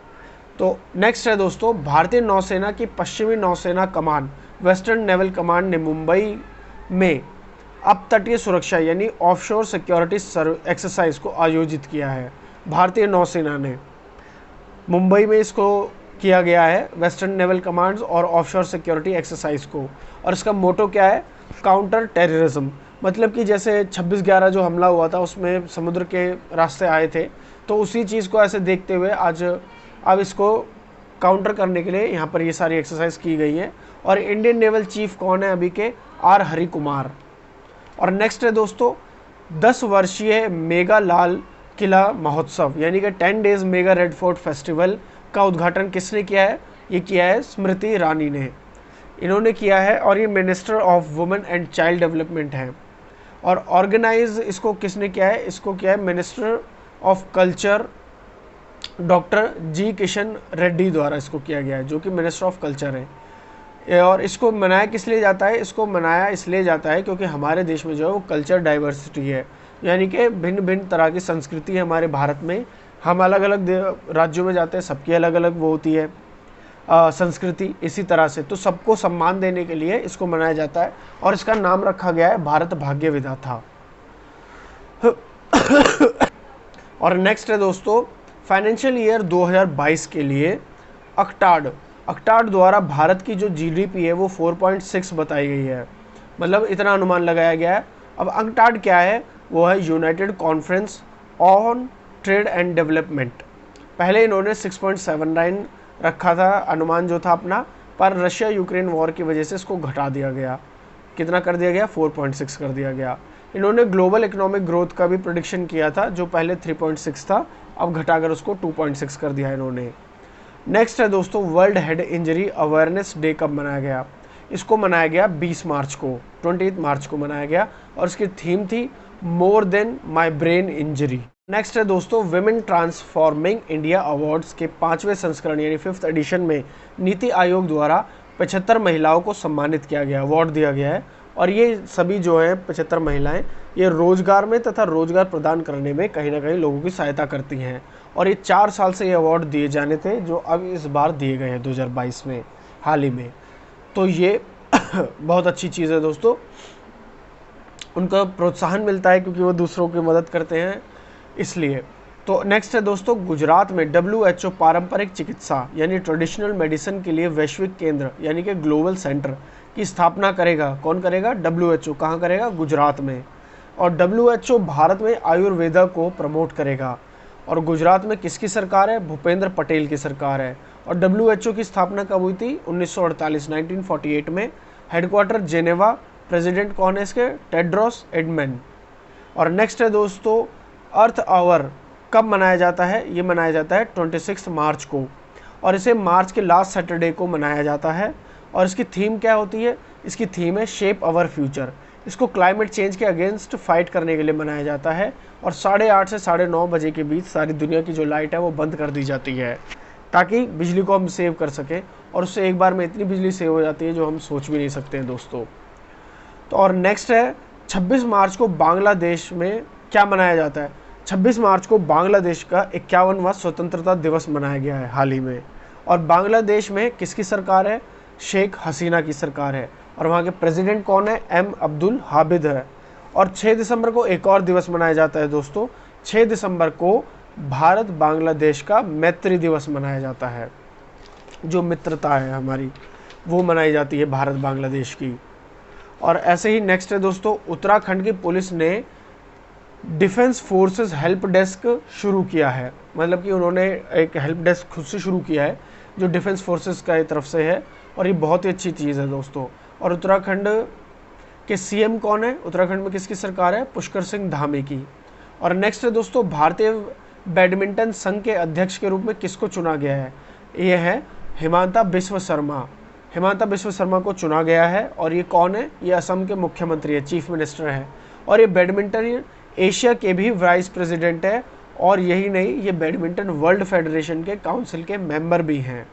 तो नेक्स्ट है दोस्तों, भारतीय नौसेना की पश्चिमी नौसेना कमान, वेस्टर्न नेवल कमांड ने मुंबई में अब तटीय सुरक्षा यानी ऑफशोर सिक्योरिटी एक्सरसाइज को आयोजित किया है। भारतीय नौसेना ने मुंबई में इसको किया गया है, वेस्टर्न नेवल कमांड्स और ऑफशोर सिक्योरिटी एक्सरसाइज को। और इसका मोटो क्या है? Counter terrorism. मतलब कि जैसे 26/11 जो हमला हुआ था, उसमें समुद्र के रास्ते आए थे, तो उसी चीज़ को ऐसे देखते हुए आज अब इसको काउंटर करने के लिए यहाँ पर ये सारी एक्सरसाइज की गई है। और इंडियन नेवल चीफ कौन है अभी के? आर हरि कुमार। और नेक्स्ट है दोस्तों, 10 वर्षीय मेगा लाल किला महोत्सव यानी कि 10 days mega red fort festival का उद्घाटन किसने किया है? ये किया है स्मृति ईरानी ने, इन्होंने किया है। और ये minister of women and child development है। और ऑर्गेनाइज इसको किसने किया है? इसको किया है मिनिस्टर ऑफ कल्चर डॉक्टर जी किशन रेड्डी द्वारा इसको किया गया है, जो कि मिनिस्टर ऑफ कल्चर है। और इसको मनाया किस लिए जाता है? इसको मनाया इसलिए जाता है क्योंकि हमारे देश में जो है वो कल्चर डाइवर्सिटी है, यानी कि भिन्न भिन्न तरह की संस्कृति है हमारे भारत में। हम अलग अलग राज्यों में जाते हैं, सबकी अलग अलग वो होती है संस्कृति। इसी तरह से तो सबको सम्मान देने के लिए इसको मनाया जाता है, और इसका नाम रखा गया है भारत भाग्य विधाता। और नेक्स्ट है दोस्तों, फाइनेंशियल ईयर 2022 के लिए अक्टाड द्वारा भारत की जो जीडीपी है वो 4.6 बताई गई है। मतलब इतना अनुमान लगाया गया है। अब अक्टाड क्या है? वो है United conference on trade and development. पहले इन्होंने 6.79 रखा था अनुमान जो था अपना, पर रशिया यूक्रेन वॉर की वजह से इसको घटा दिया गया। कितना कर दिया गया? 4.6 कर दिया गया। इन्होंने ग्लोबल इकोनॉमिक ग्रोथ का भी प्रेडिक्शन किया था, जो पहले 3.6 था, अब घटाकर उसको 2.6 कर दिया इन्होंने। नेक्स्ट है दोस्तों, world head injury awareness day कब मनाया गया? इसको मनाया गया 20 मार्च को, 28 मार्च को मनाया गया, और इसकी थीम थी more than my brain injury. Next है दोस्तों, विमेन ट्रांसफॉर्मिंग इंडिया अवार्ड्स के 5वें संस्करण यानी 5th एडिशन में नीति आयोग द्वारा 75 महिलाओं को सम्मानित किया गया, अवार्ड दिया गया है। और ये सभी जो हैं 75 महिलाएं ये रोजगार में तथा रोजगार प्रदान करने में कहीं ना कहीं लोगों की सहायता करती हैं। और ये 4 साल से ये अवार्ड दिए जाने थे, जो अब इस बार दिए गए हैं 2022 में, हाल ही में। तो ये बहुत अच्छी चीज़ है दोस्तों, उनका प्रोत्साहन मिलता है क्योंकि वो दूसरों की मदद करते हैं इसलिए। तो नेक्स्ट है दोस्तों, गुजरात में WHO पारंपरिक चिकित्सा यानी ट्रेडिशनल मेडिसिन के लिए वैश्विक केंद्र यानी कि ग्लोबल सेंटर की स्थापना करेगा। कौन करेगा? WHO। कहाँ करेगा? गुजरात में। और WHO भारत में आयुर्वेदा को प्रमोट करेगा। और गुजरात में किसकी सरकार है? भूपेंद्र पटेल की सरकार है। और WHO की स्थापना कब हुई थी? 1948 में। Headquarter Geneva. प्रेसिडेंट कौन है इसके? Tedros Edmund. और नेक्स्ट है दोस्तों, अर्थ आवर कब मनाया जाता है? ये मनाया जाता है 26 मार्च को, और इसे मार्च के लास्ट सैटरडे को मनाया जाता है। और इसकी थीम क्या होती है? इसकी थीम है शेप आवर फ्यूचर। इसको क्लाइमेट चेंज के अगेंस्ट फाइट करने के लिए मनाया जाता है। और 8:30 से 9:30 बजे के बीच सारी दुनिया की जो लाइट है वो बंद कर दी जाती है, ताकि बिजली को हम सेव कर सकें। और उससे एक बार में इतनी बिजली सेव हो जाती है जो हम सोच भी नहीं सकते हैं दोस्तों। तो और नेक्स्ट है, 26 मार्च को बांग्लादेश में क्या मनाया जाता है? 26 मार्च को बांग्लादेश का 51वां स्वतंत्रता दिवस मनाया गया है हाल ही में। और बांग्लादेश में किसकी सरकार है? शेख हसीना की सरकार है। और वहाँ के प्रेसिडेंट कौन है? M अब्दुल हामिद है। और 6 दिसंबर को एक और दिवस मनाया जाता है दोस्तों। 6 दिसंबर को भारत बांग्लादेश का मैत्री दिवस मनाया जाता है। जो मित्रता है हमारी वो मनाई जाती है भारत बांग्लादेश की। और ऐसे ही नेक्स्ट है दोस्तों, उत्तराखंड की पुलिस ने डिफेंस फोर्सेस हेल्प डेस्क शुरू किया है। मतलब कि उन्होंने एक हेल्प डेस्क खुद से शुरू किया है जो डिफेंस फोर्सेस का तरफ से है, और ये बहुत ही अच्छी चीज़ है दोस्तों। और उत्तराखंड के CM कौन है? उत्तराखंड में किसकी सरकार है? पुष्कर सिंह धामी की। और नेक्स्ट है दोस्तों, भारतीय बैडमिंटन संघ के अध्यक्ष के रूप में किसको चुना गया है? ये है हिमांता बिस्व शर्मा। हिमांता बिस्व शर्मा को चुना गया है। और ये कौन है? ये असम के मुख्यमंत्री है, चीफ मिनिस्टर है। और ये बैडमिंटन एशिया के भी वाइस प्रेसिडेंट है। और यही नहीं, ये बैडमिंटन वर्ल्ड फेडरेशन के काउंसिल के मेंबर भी हैं।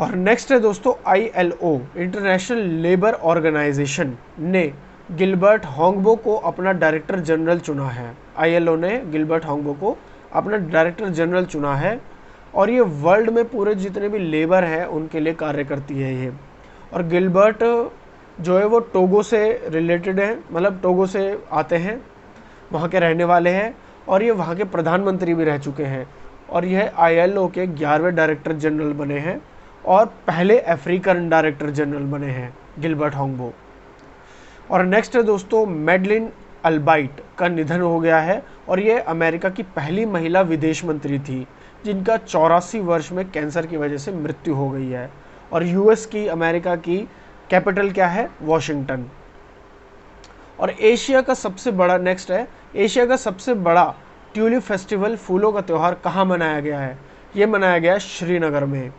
और नेक्स्ट है दोस्तों, ILO इंटरनेशनल लेबर ऑर्गेनाइजेशन ने गिलबर्ट होंगबो को अपना डायरेक्टर जनरल चुना है। ILO ने गिलबर्ट होंगबो को अपना डायरेक्टर जनरल चुना है। और ये वर्ल्ड में पूरे जितने भी लेबर हैं उनके लिए कार्य करती है ये। और गिलबर्ट जो है वो टोगो से रिलेटेड है, मतलब टोगो से आते हैं, वहाँ के रहने वाले हैं। और ये वहाँ के प्रधानमंत्री भी रह चुके हैं। और यह ILO के 11वें डायरेक्टर जनरल बने हैं और पहले अफ्रीकन डायरेक्टर जनरल बने हैं गिलबर्ट होंगबो। और नेक्स्ट है दोस्तों, मैडलिन अल्बाइट का निधन हो गया है। और ये अमेरिका की पहली महिला विदेश मंत्री थी जिनका 84 वर्ष में कैंसर की वजह से मृत्यु हो गई है। और US की, अमेरिका की कैपिटल क्या है? वॉशिंगटन। और एशिया का सबसे बड़ा, नेक्स्ट है, एशिया का सबसे बड़ा ट्यूलिप फेस्टिवल, फूलों का त्यौहार कहाँ मनाया गया है? ये मनाया गया है श्रीनगर में।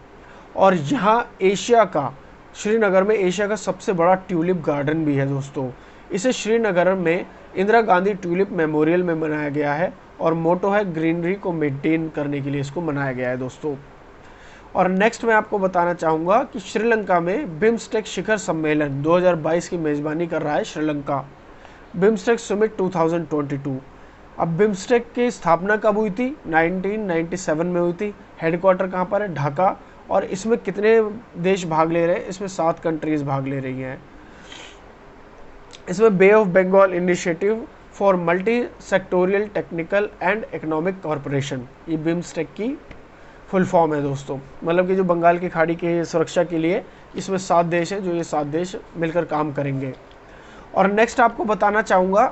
और यहाँ एशिया का, श्रीनगर में एशिया का सबसे बड़ा ट्यूलिप गार्डन भी है दोस्तों। इसे श्रीनगर में इंदिरा गांधी ट्यूलिप मेमोरियल में मनाया गया है। और मोटो है ग्रीनरी को मेंटेन करने के लिए इसको मनाया गया है दोस्तों। और नेक्स्ट मैं आपको बताना चाहूँगा कि श्रीलंका में बिम्स्टेक शिखर सम्मेलन 2022 की मेज़बानी कर रहा है श्रीलंका। BIMSTEC summit 2022। अब बिम्स्टेक की स्थापना कब हुई थी? 1997 में हुई थी। हेडक्वार्टर कहाँ पर है? ढाका। और इसमें कितने देश भाग ले रहे हैं? इसमें 7 कंट्रीज भाग ले रही हैं। इसमें Bay of Bengal initiative for multi sectoral technical and economic corporation, ये बिम्स्टेक की फुल फॉर्म है दोस्तों। मतलब कि जो बंगाल की खाड़ी की सुरक्षा के लिए इसमें 7 देश हैं, जो ये 7 देश मिलकर काम करेंगे। और नेक्स्ट आपको बताना चाहूँगा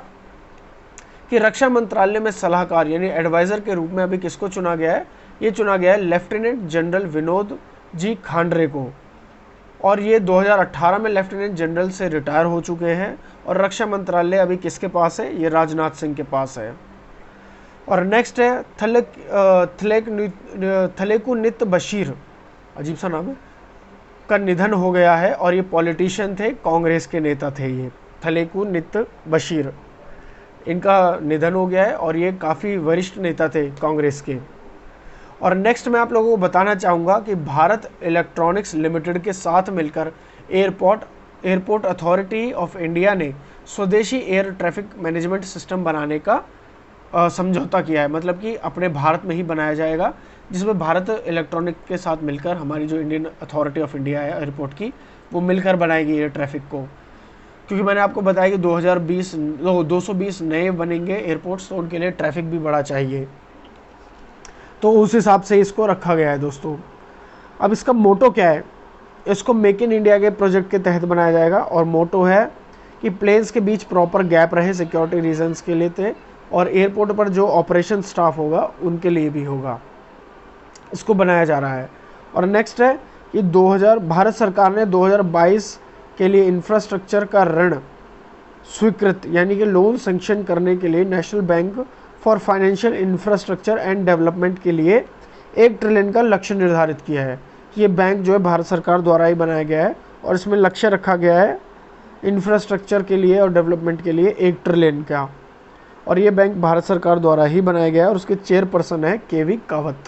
कि रक्षा मंत्रालय में सलाहकार यानी एडवाइज़र के रूप में अभी किसको चुना गया है? ये चुना गया है लेफ्टिनेंट जनरल विनोद जी खांडरे को। और ये 2018 में लेफ्टिनेंट जनरल से रिटायर हो चुके हैं। और रक्षा मंत्रालय अभी किसके पास है? ये राजनाथ सिंह के पास है। और नेक्स्ट है थलेकुनित बशीर, अजीब सा नाम है, का निधन हो गया है। और ये पॉलिटिशियन थे, कांग्रेस के नेता थे ये थलेकुनित बशीर, इनका निधन हो गया है। और ये काफ़ी वरिष्ठ नेता थे कांग्रेस के। और नेक्स्ट मैं आप लोगों को बताना चाहूँगा कि भारत इलेक्ट्रॉनिक्स लिमिटेड के साथ मिलकर airport airport authority of India ने स्वदेशी एयर ट्रैफिक मैनेजमेंट सिस्टम बनाने का समझौता किया है। मतलब कि अपने भारत में ही बनाया जाएगा, जिसमें भारत इलेक्ट्रॉनिक के साथ मिलकर हमारी जो इंडियन अथॉरिटी ऑफ इंडिया है एयरपोर्ट की, वो मिलकर बनाएगी एयर ट्रैफिक को। क्योंकि मैंने आपको बताया कि 220 नए बनेंगे एयरपोर्ट्स, तो उनके लिए ट्रैफिक भी बड़ा चाहिए, तो उस हिसाब से इसको रखा गया है दोस्तों। अब इसका मोटो क्या है? इसको मेक इन इंडिया के प्रोजेक्ट के तहत बनाया जाएगा, और मोटो है कि प्लेन्स के बीच प्रॉपर गैप रहे सिक्योरिटी रीजंस के लिए थे, और एयरपोर्ट पर जो ऑपरेशन स्टाफ होगा उनके लिए भी होगा, इसको बनाया जा रहा है। और नेक्स्ट है कि भारत सरकार ने 2022 के लिए इंफ्रास्ट्रक्चर का ऋण स्वीकृत यानी कि लोन सैंक्शन करने के लिए national bank for financial infrastructure and development के लिए 1 ट्रिलियन का लक्ष्य निर्धारित किया है। ये बैंक जो है भारत सरकार द्वारा ही बनाया गया है, और इसमें लक्ष्य रखा गया है इंफ्रास्ट्रक्चर के लिए और डेवलपमेंट के लिए 1 ट्रिलियन का, और ये बैंक भारत सरकार द्वारा ही बनाया गया है, और उसके चेयरपर्सन है केवी कावत।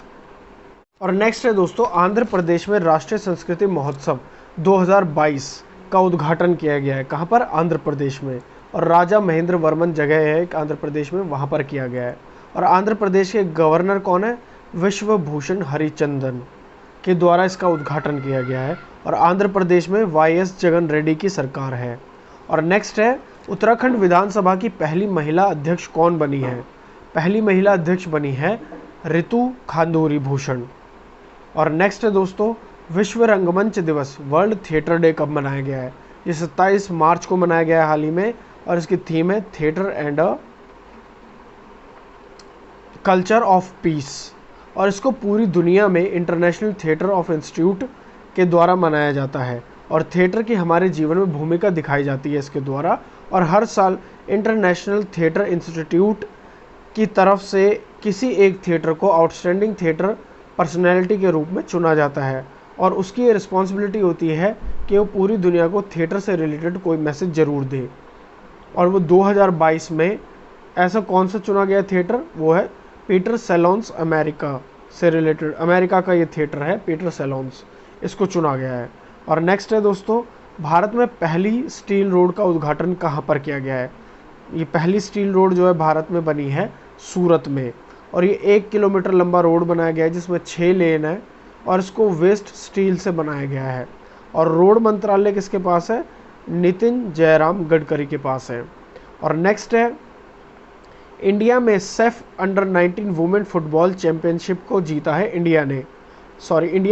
और नेक्स्ट है दोस्तों, आंध्र प्रदेश में राष्ट्रीय संस्कृति महोत्सव 2022 का उद्घाटन किया गया है। कहाँ पर? आंध्र प्रदेश में। और राजा महेंद्र वर्मन जगह है एक आंध्र प्रदेश में, वहाँ पर किया गया है। और आंध्र प्रदेश के गवर्नर कौन है? विश्वभूषण हरिचंदन के द्वारा इसका उद्घाटन किया गया है। और आंध्र प्रदेश में वाईएस जगन रेड्डी की सरकार है। और नेक्स्ट है, उत्तराखंड विधानसभा की पहली महिला अध्यक्ष कौन बनी है? पहली महिला अध्यक्ष बनी है ऋतु खांदूरी भूषण। और नेक्स्ट है दोस्तों, विश्व रंगमंच दिवस वर्ल्ड थिएटर डे कब मनाया गया है? ये 27 मार्च को मनाया गया है हाल ही में, और इसकी थीम है theatre and a culture of peace. और इसको पूरी दुनिया में इंटरनेशनल थिएटर ऑफ इंस्टीट्यूट के द्वारा मनाया जाता है, और थिएटर की हमारे जीवन में भूमिका दिखाई जाती है इसके द्वारा। और हर साल इंटरनेशनल थिएटर इंस्टीट्यूट की तरफ से किसी एक थिएटर को आउटस्टैंडिंग थिएटर पर्सनैलिटी के रूप में चुना जाता है, और उसकी ये रिस्पॉन्सिबिलिटी होती है कि वो पूरी दुनिया को थिएटर से रिलेटेड कोई मैसेज ज़रूर दे। और वो 2022 में ऐसा कौन सा चुना गया थिएटर? वो है पीटर सेलोन्स अमेरिका से रिलेटेड, अमेरिका का ये थिएटर है पीटर सेलोन्स, इसको चुना गया है। और नेक्स्ट है दोस्तों, भारत में पहली स्टील रोड का उद्घाटन कहाँ पर किया गया है? ये पहली स्टील रोड जो है भारत में बनी है सूरत में, और ये 1 किलोमीटर लंबा रोड बनाया गया है जिसमें 6 लेन है, और इसको वेस्ट स्टील से बनाया गया है। और रोड मंत्रालय किसके पास है? नितिन जयराम गडकरी के पास है। और नेक्स्ट है, इंडिया में SAFF under 19 women football championship को जीता है इंडिया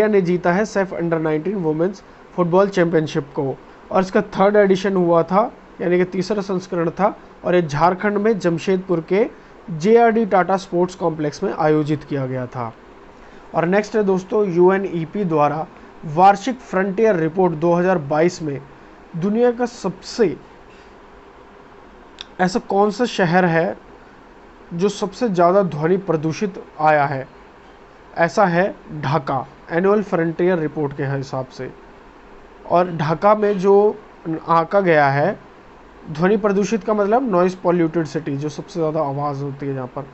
ने जीता है SAFF under 19 women's football championship को, और इसका 3rd एडिशन हुआ था, यानी कि तीसरा संस्करण था, और ये झारखंड में जमशेदपुर के JRD टाटा स्पोर्ट्स कॉम्प्लेक्स में आयोजित किया गया था। और नेक्स्ट है दोस्तों, UNEP द्वारा वार्षिक फ्रंटियर रिपोर्ट 2022 में दुनिया का सबसे ऐसा कौन सा शहर है जो सबसे ज़्यादा ध्वनि प्रदूषित आया है? ऐसा है ढाका, एनुअल फ्रंटियर रिपोर्ट के हिसाब से। और ढाका में जो आंका गया है ध्वनि प्रदूषित का मतलब नॉइस पॉल्यूटेड सिटी, जो सबसे ज़्यादा आवाज़ होती है जहाँ पर,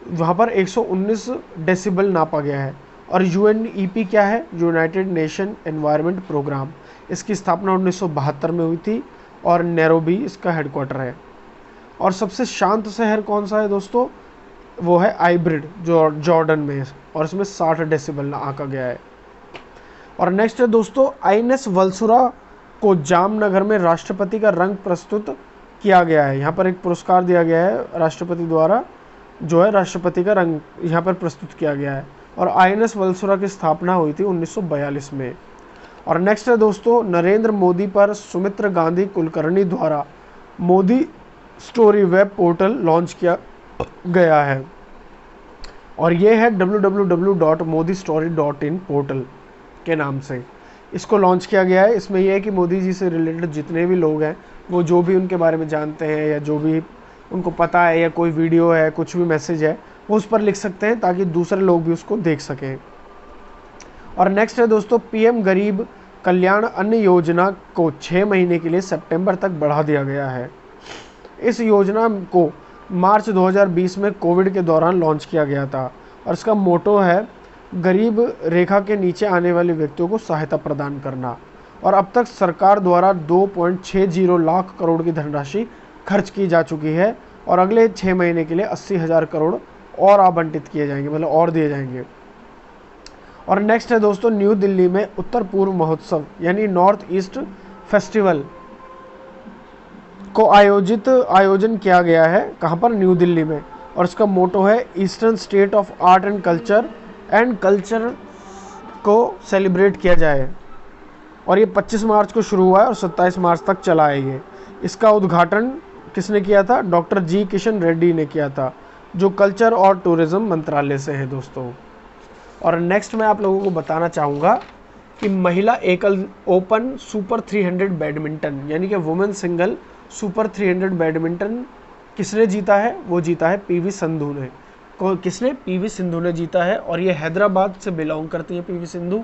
वहाँ पर 119 डेसिबल नापा गया है। और UNEP क्या है? यूनाइटेड नेशन एनवायरनमेंट प्रोग्राम, इसकी स्थापना 1972 में हुई थी, और नैरोबी इसका हेडक्वार्टर है। और सबसे शांत शहर कौन सा है दोस्तों? वो है आइब्रिड जो जॉर्डन में है, और इसमें 60 डेसिबल आंका गया है। और नेक्स्ट है दोस्तों, INS वल्सुरा को जामनगर में राष्ट्रपति का रंग प्रस्तुत किया गया है। यहाँ पर एक पुरस्कार दिया गया है राष्ट्रपति द्वारा, जो है राष्ट्रपति का रंग यहाँ पर प्रस्तुत किया गया है। और INS वल्सुरा की स्थापना हुई थी 1942 में। और नेक्स्ट है दोस्तों, नरेंद्र मोदी पर सुमित्रा गांधी कुलकर्णी द्वारा Modi story web portal launch किया गया है, और ये है www.modistory.in पोर्टल के नाम से इसको लॉन्च किया गया है। इसमें यह है कि मोदी जी से रिलेटेड जितने भी लोग हैं, वो जो भी उनके बारे में जानते हैं या जो भी उनको पता है, या कोई वीडियो है, कुछ भी मैसेज है, वो उस पर लिख सकते हैं ताकि दूसरे लोग भी उसको देख सकें। और नेक्स्ट है दोस्तों, PM गरीब कल्याण अन्न योजना को 6 महीने के लिए सितंबर तक बढ़ा दिया गया है। इस योजना को मार्च 2020 में कोविड के दौरान लॉन्च किया गया था, और इसका मोटो है गरीब रेखा के नीचे आने वाले व्यक्तियों को सहायता प्रदान करना। और अब तक सरकार द्वारा 2.60 लाख करोड़ की धनराशि खर्च की जा चुकी है और अगले 6 महीने के लिए 80,000 करोड़ और आवंटित किए जाएंगे, मतलब और दिए जाएंगे। और नेक्स्ट है दोस्तों, न्यू दिल्ली में उत्तर पूर्व महोत्सव यानी नॉर्थ ईस्ट फेस्टिवल को आयोजन किया गया है। कहाँ पर? न्यू दिल्ली में। और इसका मोटो है eastern state of art and culture को सेलिब्रेट किया जाए। और ये 25 मार्च को शुरू हुआ है और 27 मार्च तक चला है ये। इसका उद्घाटन किसने किया था? डॉक्टर जी किशन रेड्डी ने किया था, जो कल्चर और टूरिज्म मंत्रालय से है दोस्तों। और नेक्स्ट मैं आप लोगों को बताना चाहूँगा कि महिला एकल ओपन सुपर 300 बैडमिंटन यानी कि वुमेन सिंगल सुपर 300 बैडमिंटन किसने जीता है? वो जीता है पीवी सिंधु ने। किसने? पीवी सिंधु ने जीता है। और ये हैदराबाद से बिलोंग करती है पीवी सिंधु,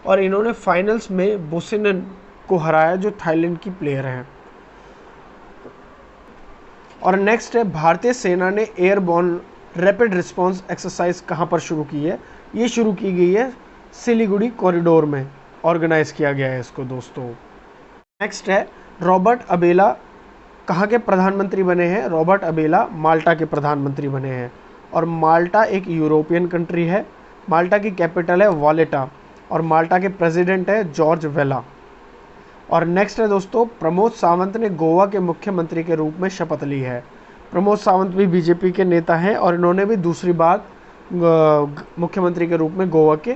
और इन्होंने फाइनल्स में बोसिनन को हराया जो थाईलैंड की प्लेयर है। और नेक्स्ट है, भारतीय सेना ने एयरबॉर्न रैपिड रिस्पांस एक्सरसाइज कहाँ पर शुरू की है? ये शुरू की गई है सिलीगुड़ी कॉरिडोर में, ऑर्गेनाइज किया गया है इसको दोस्तों। नेक्स्ट है, रॉबर्ट अबेला कहाँ के प्रधानमंत्री बने हैं? रॉबर्ट अबेला माल्टा के प्रधानमंत्री बने हैं। और माल्टा एक यूरोपियन कंट्री है। माल्टा की कैपिटल है वालेटा और माल्टा के प्रेसिडेंट है जॉर्ज वेला। और नेक्स्ट है दोस्तों, प्रमोद सावंत ने गोवा के मुख्यमंत्री के रूप में शपथ ली है। प्रमोद सावंत भी बीजेपी के नेता हैं और इन्होंने भी दूसरी बार मुख्यमंत्री के रूप में गोवा के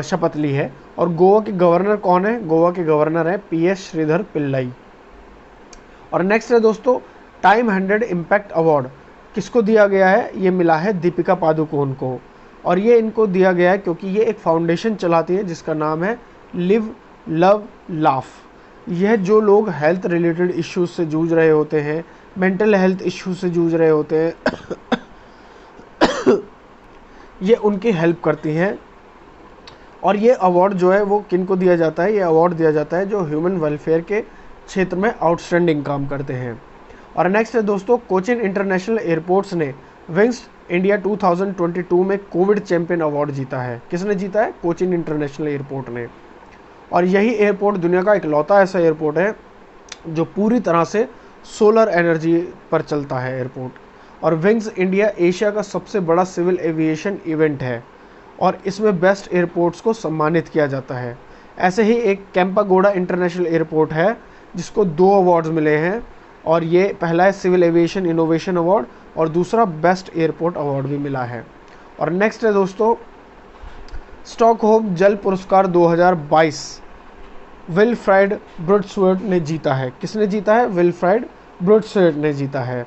शपथ ली है। और गोवा के गवर्नर कौन है? गोवा के गवर्नर है PS श्रीधर पिल्लाई। और नेक्स्ट है दोस्तों, टाइम 100 इम्पैक्ट अवार्ड किसको दिया गया है? ये मिला है दीपिका पादुकोण को। और ये इनको दिया गया है क्योंकि ये एक फाउंडेशन चलाती है जिसका नाम है लिव लव लाफ। यह जो लोग हेल्थ रिलेटेड इश्यूज से जूझ रहे होते हैं, मेंटल हेल्थ इश्यूज से जूझ रहे होते हैं ये उनकी हेल्प करती हैं। और ये अवार्ड जो है वो किन को दिया जाता है? ये अवार्ड दिया जाता है जो ह्यूमन वेलफेयर के क्षेत्र में आउटस्टैंडिंग काम करते हैं। और नेक्स्ट है दोस्तों, कोचिन इंटरनेशनल एयरपोर्ट्स ने विंग्स इंडिया 2022 में कोविड चैंपियन अवार्ड जीता है। किसने जीता है? कोचिन इंटरनेशनल एयरपोर्ट ने। और यही एयरपोर्ट दुनिया का इकलौता ऐसा एयरपोर्ट है जो पूरी तरह से सोलर एनर्जी पर चलता है एयरपोर्ट। और विंग्स इंडिया एशिया का सबसे बड़ा सिविल एविएशन इवेंट है और इसमें बेस्ट एयरपोर्ट्स को सम्मानित किया जाता है। ऐसे ही एक कैंपागोडा इंटरनेशनल एयरपोर्ट है जिसको 2 अवार्ड्स मिले हैं, और ये पहला है सिविल एविएशन इनोवेशन अवार्ड और दूसरा बेस्ट एयरपोर्ट अवार्ड भी मिला है। और नेक्स्ट है दोस्तों, स्टॉकहोम जल पुरस्कार 2022 विल्फ्रेड ब्रोड्सवर्थ ने जीता है। किसने जीता है? विल्फ्रेड ब्रोड्सवर्थ ने जीता है।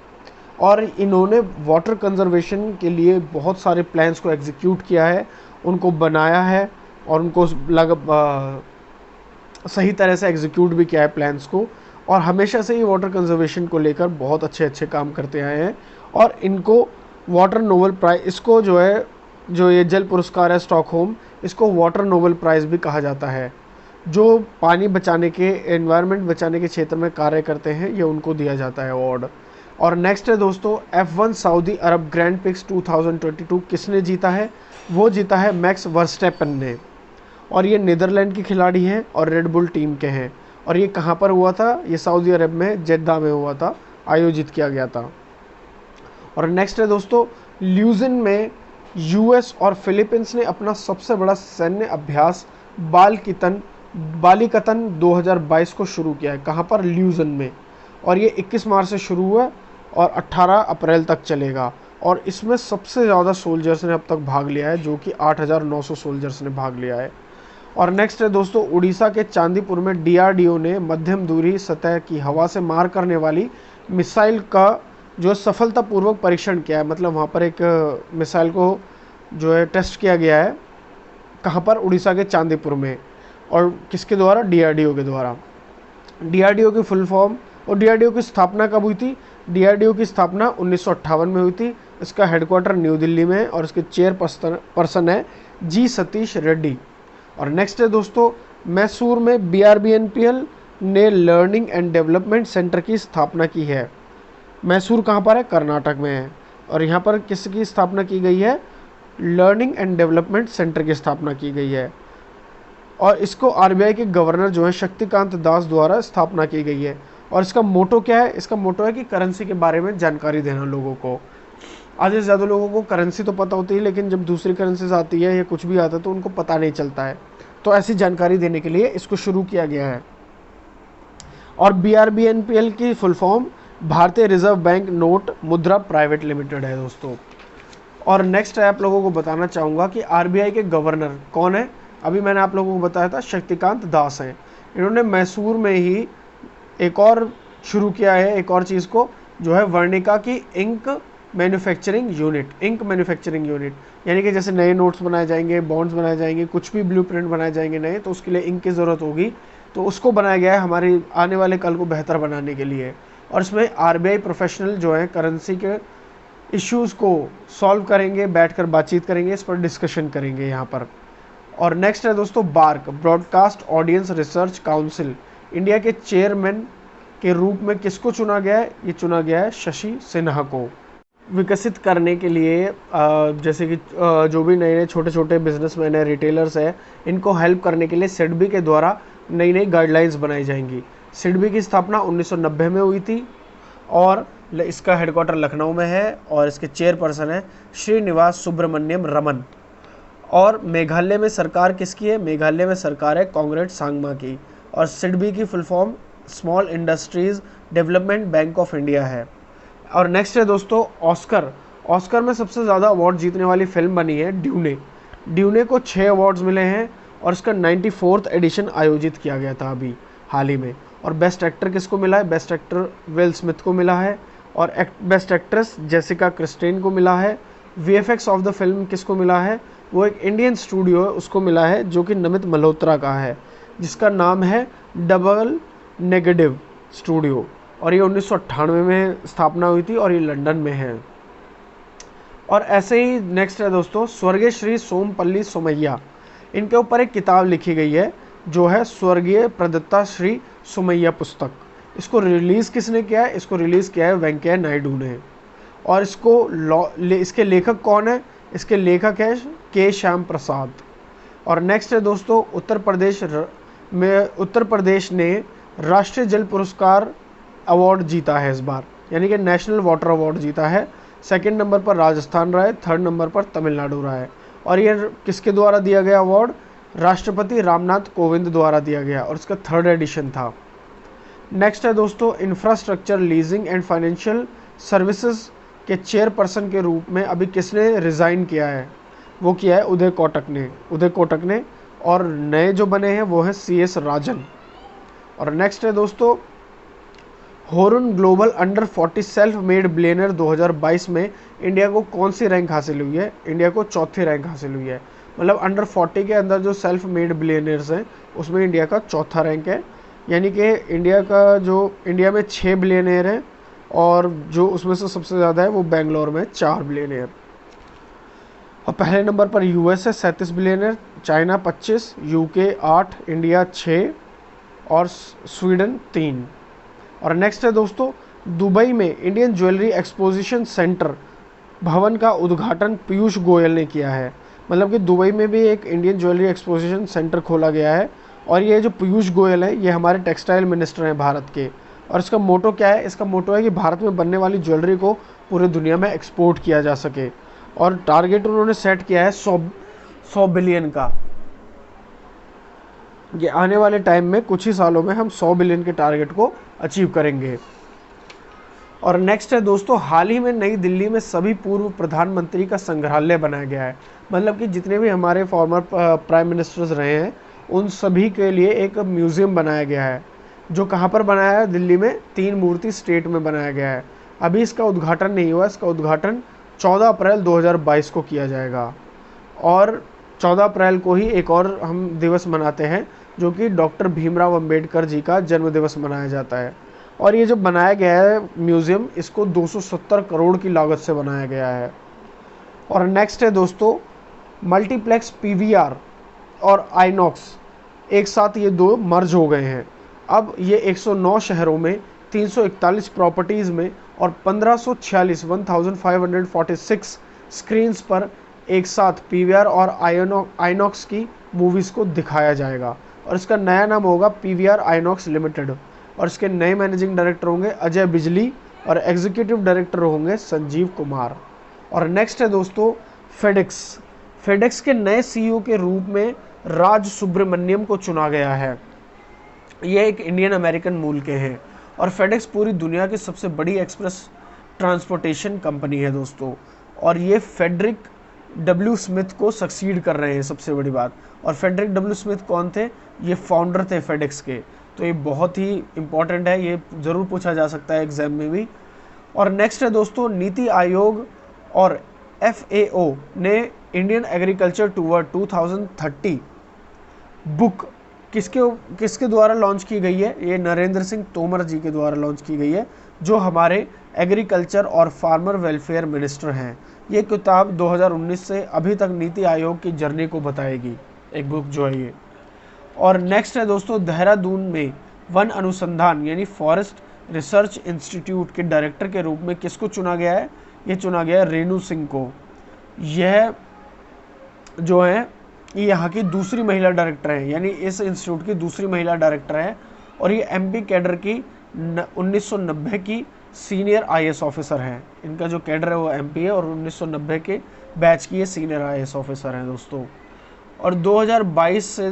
और इन्होंने वाटर कंजर्वेशन के लिए बहुत सारे प्लान्स को एग्जीक्यूट किया है, उनको बनाया है और उनको सही तरह से एग्जीक्यूट भी किया है प्लान्स को। और हमेशा से ही वाटर कंजर्वेशन को लेकर बहुत अच्छे काम करते आए हैं। और इनको वाटर नोबेल प्राइज, इसको जो है जो ये जल पुरस्कार है स्टॉकहोम, इसको वाटर नोबेल प्राइज़ भी कहा जाता है। जो पानी बचाने के, एनवायरनमेंट बचाने के क्षेत्र में कार्य करते हैं, ये उनको दिया जाता है अवार्ड। और नेक्स्ट है दोस्तों, F1 सऊदी अरब ग्रैंड प्रिक्स 2022 किसने जीता है? वो जीता है मैक्स वर्स्टेपन ने। और ये नीदरलैंड के खिलाड़ी हैं और रेड बुल टीम के हैं। और ये कहाँ पर हुआ था? ये सऊदी अरब में जेद्दा में हुआ था, आयोजित किया गया था। और नेक्स्ट है दोस्तों, ल्यूजन में US और फिलीपींस ने अपना सबसे बड़ा सैन्य अभ्यास बालिकतन 2022 को शुरू किया है। कहाँ पर? ल्यूजन में। और ये 21 मार्च से शुरू हुआ और 18 अप्रैल तक चलेगा। और इसमें सबसे ज़्यादा सोल्जर्स ने अब तक भाग लिया है, जो कि 8,900 सोल्जर्स ने भाग लिया है। और नेक्स्ट है दोस्तों, उड़ीसा के चांदीपुर में DRDO ने मध्यम दूरी सतह की हवा से मार करने वाली मिसाइल का जो सफलतापूर्वक परीक्षण किया है। मतलब वहाँ पर एक मिसाइल को जो है टेस्ट किया गया है। कहाँ पर? उड़ीसा के चांदीपुर में। और किसके द्वारा? DRDO के द्वारा। DRDO की फुल फॉर्म और DRDO की स्थापना कब हुई थी? DRDO की स्थापना 1958 में हुई थी। इसका हेडक्वार्टर न्यू दिल्ली में है और इसके चेयरपर्सन है G सतीश रेड्डी। और नेक्स्ट है दोस्तों, मैसूर में BRBNPL ने लर्निंग एंड डेवलपमेंट सेंटर की स्थापना की है। मैसूर कहाँ पर है? कर्नाटक में है। और यहाँ पर किसकी स्थापना की गई है? लर्निंग एंड डेवलपमेंट सेंटर की स्थापना की गई है। और इसको आरबीआई के गवर्नर जो है शक्तिकांत दास द्वारा स्थापना की गई है। और इसका मोटो क्या है? इसका मोटो है कि करेंसी के बारे में जानकारी देना लोगों को। आधे से ज़्यादा लोगों को करेंसी तो पता होती है, लेकिन जब दूसरी करेंसीज आती है या कुछ भी आता है तो उनको पता नहीं चलता है। तो ऐसी जानकारी देने के लिए इसको शुरू किया गया है। और BRBNPL की फुल फॉर्म भारतीय रिजर्व बैंक नोट मुद्रा प्राइवेट लिमिटेड है दोस्तों। और नेक्स्ट है, आप लोगों को बताना चाहूँगा कि आरबीआई के गवर्नर कौन है। अभी मैंने आप लोगों को बताया था शक्तिकांत दास हैं। इन्होंने मैसूर में ही एक और शुरू किया है, एक और चीज़ को, जो है वर्णिका की इंक मैन्युफैक्चरिंग यूनिट। यानी कि जैसे नए नोट्स बनाए जाएंगे, बॉन्ड्स बनाए जाएंगे, कुछ भी ब्लूप्रिंट बनाए जाएंगे नए, तो उसके लिए इंक की ज़रूरत होगी। तो उसको बनाया गया है हमारे आने वाले कल को बेहतर बनाने के लिए। और इसमें आरबीआई प्रोफेशनल जो है करेंसी के इश्यूज़ को सॉल्व करेंगे, बैठकर बातचीत करेंगे, इस पर डिस्कशन करेंगे यहाँ पर। और नेक्स्ट है दोस्तों BARC, broadcast audience research council. India के चेयरमैन के रूप में किसको चुना गया है? ये चुना गया है शशि सिन्हा को। विकसित करने के लिए जैसे कि जो भी नए नए छोटे छोटे बिजनेसमैन है, रिटेलर्स है, इनको हेल्प करने के लिए सिडबी के द्वारा नई नई गाइडलाइंस बनाई जाएंगी। सिडबी की स्थापना 1990 में हुई थी और इसका हेडक्वार्टर लखनऊ में है और इसके चेयरपर्सन है श्रीनिवास सुब्रमण्यम रमन। और मेघालय में सरकार किसकी है? मेघालय में सरकार है कांग्रेट सांगमा की। और सिडबी की full form small industries development bank of India है। और नेक्स्ट है दोस्तों ऑस्कर में सबसे ज़्यादा अवार्ड जीतने वाली फिल्म बनी है ड्यूने को 6 अवार्ड्स मिले हैं और इसका 94th एडिशन आयोजित किया गया था अभी हाल ही में। और बेस्ट एक्टर किसको मिला है? बेस्ट एक्टर विल स्मिथ को मिला है। और बेस्ट एक्ट्रेस जेसिका क्रिस्टेन को मिला है। वीएफएक्स ऑफ द फिल्म किसको मिला है? वो एक इंडियन स्टूडियो है, उसको मिला है, जो कि नमित मल्होत्रा का है, जिसका नाम है डबल नेगेटिव स्टूडियो। और ये 1998 में स्थापना हुई थी और ये लंदन में है। और ऐसे ही नेक्स्ट है दोस्तों स्वर्गीय श्री सोमपल्ली सोमैया। इनके ऊपर एक किताब लिखी गई है जो है स्वर्गीय प्रदत्ता श्री सोमैया पुस्तक। इसको रिलीज़ किसने किया है? इसको रिलीज़ किया है वेंकैया नायडू ने। और इसके लेखक कौन है? इसके लेखक है के श्याम प्रसाद। और नेक्स्ट है दोस्तों उत्तर प्रदेश ने राष्ट्रीय जल पुरस्कार अवार्ड जीता है इस बार, यानी कि नेशनल वाटर अवार्ड जीता है। सेकंड नंबर पर राजस्थान रहा है, थर्ड नंबर पर तमिलनाडु रहा है। और ये किसके द्वारा दिया गया अवार्ड? राष्ट्रपति रामनाथ कोविंद द्वारा दिया गया और इसका 3rd एडिशन था। नेक्स्ट है दोस्तों infrastructure leasing and financial services के चेयरपर्सन के रूप में अभी किसने रिज़ाइन किया है? वो किया है उदय कोटक ने। और नए जो बने हैं वो हैं CS राजन। और नेक्स्ट है दोस्तों Hurun global under 40 self made billionaire 2022 में इंडिया को कौन सी रैंक हासिल हुई है? इंडिया को 4थी रैंक हासिल हुई है। मतलब अंडर 40 के अंदर जो सेल्फ मेड बिलियनर्स हैं उसमें इंडिया का 4था रैंक है। यानी कि इंडिया में 6 बिलियनर हैं और जो उसमें से सबसे ज़्यादा है वो बेंगलोर में 4 बिलियनर। और पहले नंबर पर US है 37 बिलियनर, चाइना 25, UK 8, इंडिया 6 और स्वीडन 3। और नेक्स्ट है दोस्तों दुबई में इंडियन ज्वेलरी एक्सपोजिशन सेंटर भवन का उद्घाटन पीयूष गोयल ने किया है। मतलब कि दुबई में भी एक इंडियन ज्वेलरी एक्सपोजिशन सेंटर खोला गया है। और ये जो पीयूष गोयल है ये हमारे टेक्सटाइल मिनिस्टर हैं भारत के। और इसका मोटो क्या है? इसका मोटो है कि भारत में बनने वाली ज्वेलरी को पूरे दुनिया में एक्सपोर्ट किया जा सके। और टारगेट उन्होंने सेट किया है 100 बिलियन का। ये आने वाले टाइम में कुछ ही सालों में हम 100 बिलियन के टारगेट को अचीव करेंगे। और नेक्स्ट है दोस्तों हाल ही में नई दिल्ली में सभी पूर्व प्रधानमंत्री का संग्रहालय बनाया गया है। मतलब कि जितने भी हमारे फॉर्मर प्राइम मिनिस्टर्स रहे हैं उन सभी के लिए एक म्यूज़ियम बनाया गया है, जो कहाँ पर बनाया है? दिल्ली में 3 मूर्ति स्टेट में बनाया गया है। अभी इसका उद्घाटन नहीं हुआ, इसका उद्घाटन 14 अप्रैल 2022 को किया जाएगा। और 14 अप्रैल को ही एक और हम दिवस मनाते हैं जो कि डॉक्टर भीमराव अंबेडकर जी का जन्म दिवस मनाया जाता है। और ये जो बनाया गया है म्यूज़ियम, इसको 270 करोड़ की लागत से बनाया गया है। और नेक्स्ट है दोस्तों मल्टीप्लेक्स PVR और आइनॉक्स एक साथ ये 2 मर्ज हो गए हैं। अब ये 109 शहरों में 341 प्रॉपर्टीज़ में और 1546 स्क्रीन्स पर एक साथ PVR और आइनॉक्स की मूवीज़ को दिखाया जाएगा। और इसका नया नाम होगा PVR आइनॉक्स लिमिटेड, और इसके नए मैनेजिंग डायरेक्टर होंगे अजय बिजली और एग्जीक्यूटिव डायरेक्टर होंगे संजीव कुमार। और नेक्स्ट है दोस्तों फेडेक्स। फेडेक्स के नए CEO के रूप में राज सुब्रमण्यम को चुना गया है। ये एक इंडियन अमेरिकन मूल के हैं, और फेडेक्स पूरी दुनिया की सबसे बड़ी एक्सप्रेस ट्रांसपोर्टेशन कंपनी है दोस्तों। और ये फेडरिक डब्ल्यू स्मिथ को सक्सीड कर रहे हैं, सबसे बड़ी बात। और फेडरिक डब्ल्यू स्मिथ कौन थे? ये फाउंडर थे फेडेक्स के। तो ये बहुत ही इंपॉर्टेंट है, ये ज़रूर पूछा जा सकता है एग्जाम में भी। और नेक्स्ट है दोस्तों नीति आयोग और FAO ने इंडियन एग्रीकल्चर टूर 2030 बुक किसके द्वारा लॉन्च की गई है? ये नरेंद्र सिंह तोमर जी के द्वारा लॉन्च की गई है, जो हमारे एग्रीकल्चर और फार्मर वेलफेयर मिनिस्टर हैं। ये किताब 2019 से अभी तक नीति आयोग की जर्नी को बताएगी, एक बुक जो है ये। और नेक्स्ट है दोस्तों देहरादून में वन अनुसंधान यानी फॉरेस्ट रिसर्च इंस्टीट्यूट के डायरेक्टर के रूप में किसको चुना गया है? ये चुना गया है रेणु सिंह को। यह जो है ये यहाँ की दूसरी महिला डायरेक्टर है, यानी इस इंस्टीट्यूट की दूसरी महिला डायरेक्टर है। और ये MP कैडर की 1990 की सीनियर IAS ऑफिसर हैं। इनका जो कैडर है वो MP है, और 1990 के बैच की ये सीनियर IAS ऑफिसर हैं दोस्तों। और 2022 से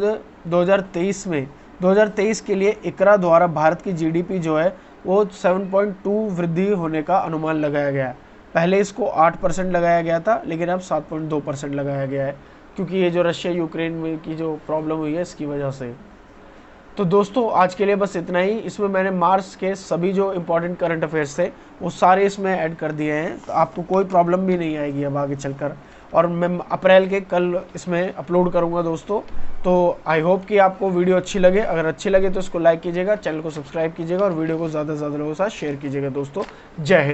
2023 में 2023 के लिए इकरा द्वारा भारत की GDP जो है वो 7.2 वृद्धि होने का अनुमान लगाया गया है। पहले इसको 8% लगाया गया था, लेकिन अब 7.2% लगाया गया है, क्योंकि ये जो रशिया यूक्रेन में की जो प्रॉब्लम हुई है इसकी वजह से। तो दोस्तों आज के लिए बस इतना ही। इसमें मैंने मार्च के सभी जो इम्पोर्टेंट करंट अफेयर्स थे वो सारे इसमें ऐड कर दिए हैं, तो आपको कोई प्रॉब्लम भी नहीं आएगी अब आगे चलकर। और मैं अप्रैल के कल इसमें अपलोड करूंगा दोस्तों। तो आई होप कि आपको वीडियो अच्छी लगे। अगर अच्छी लगे तो इसको लाइक कीजिएगा, चैनल को सब्सक्राइब कीजिएगा, और वीडियो को ज़्यादा से ज़्यादा लोगों के साथ शेयर कीजिएगा दोस्तों। जय हिंद।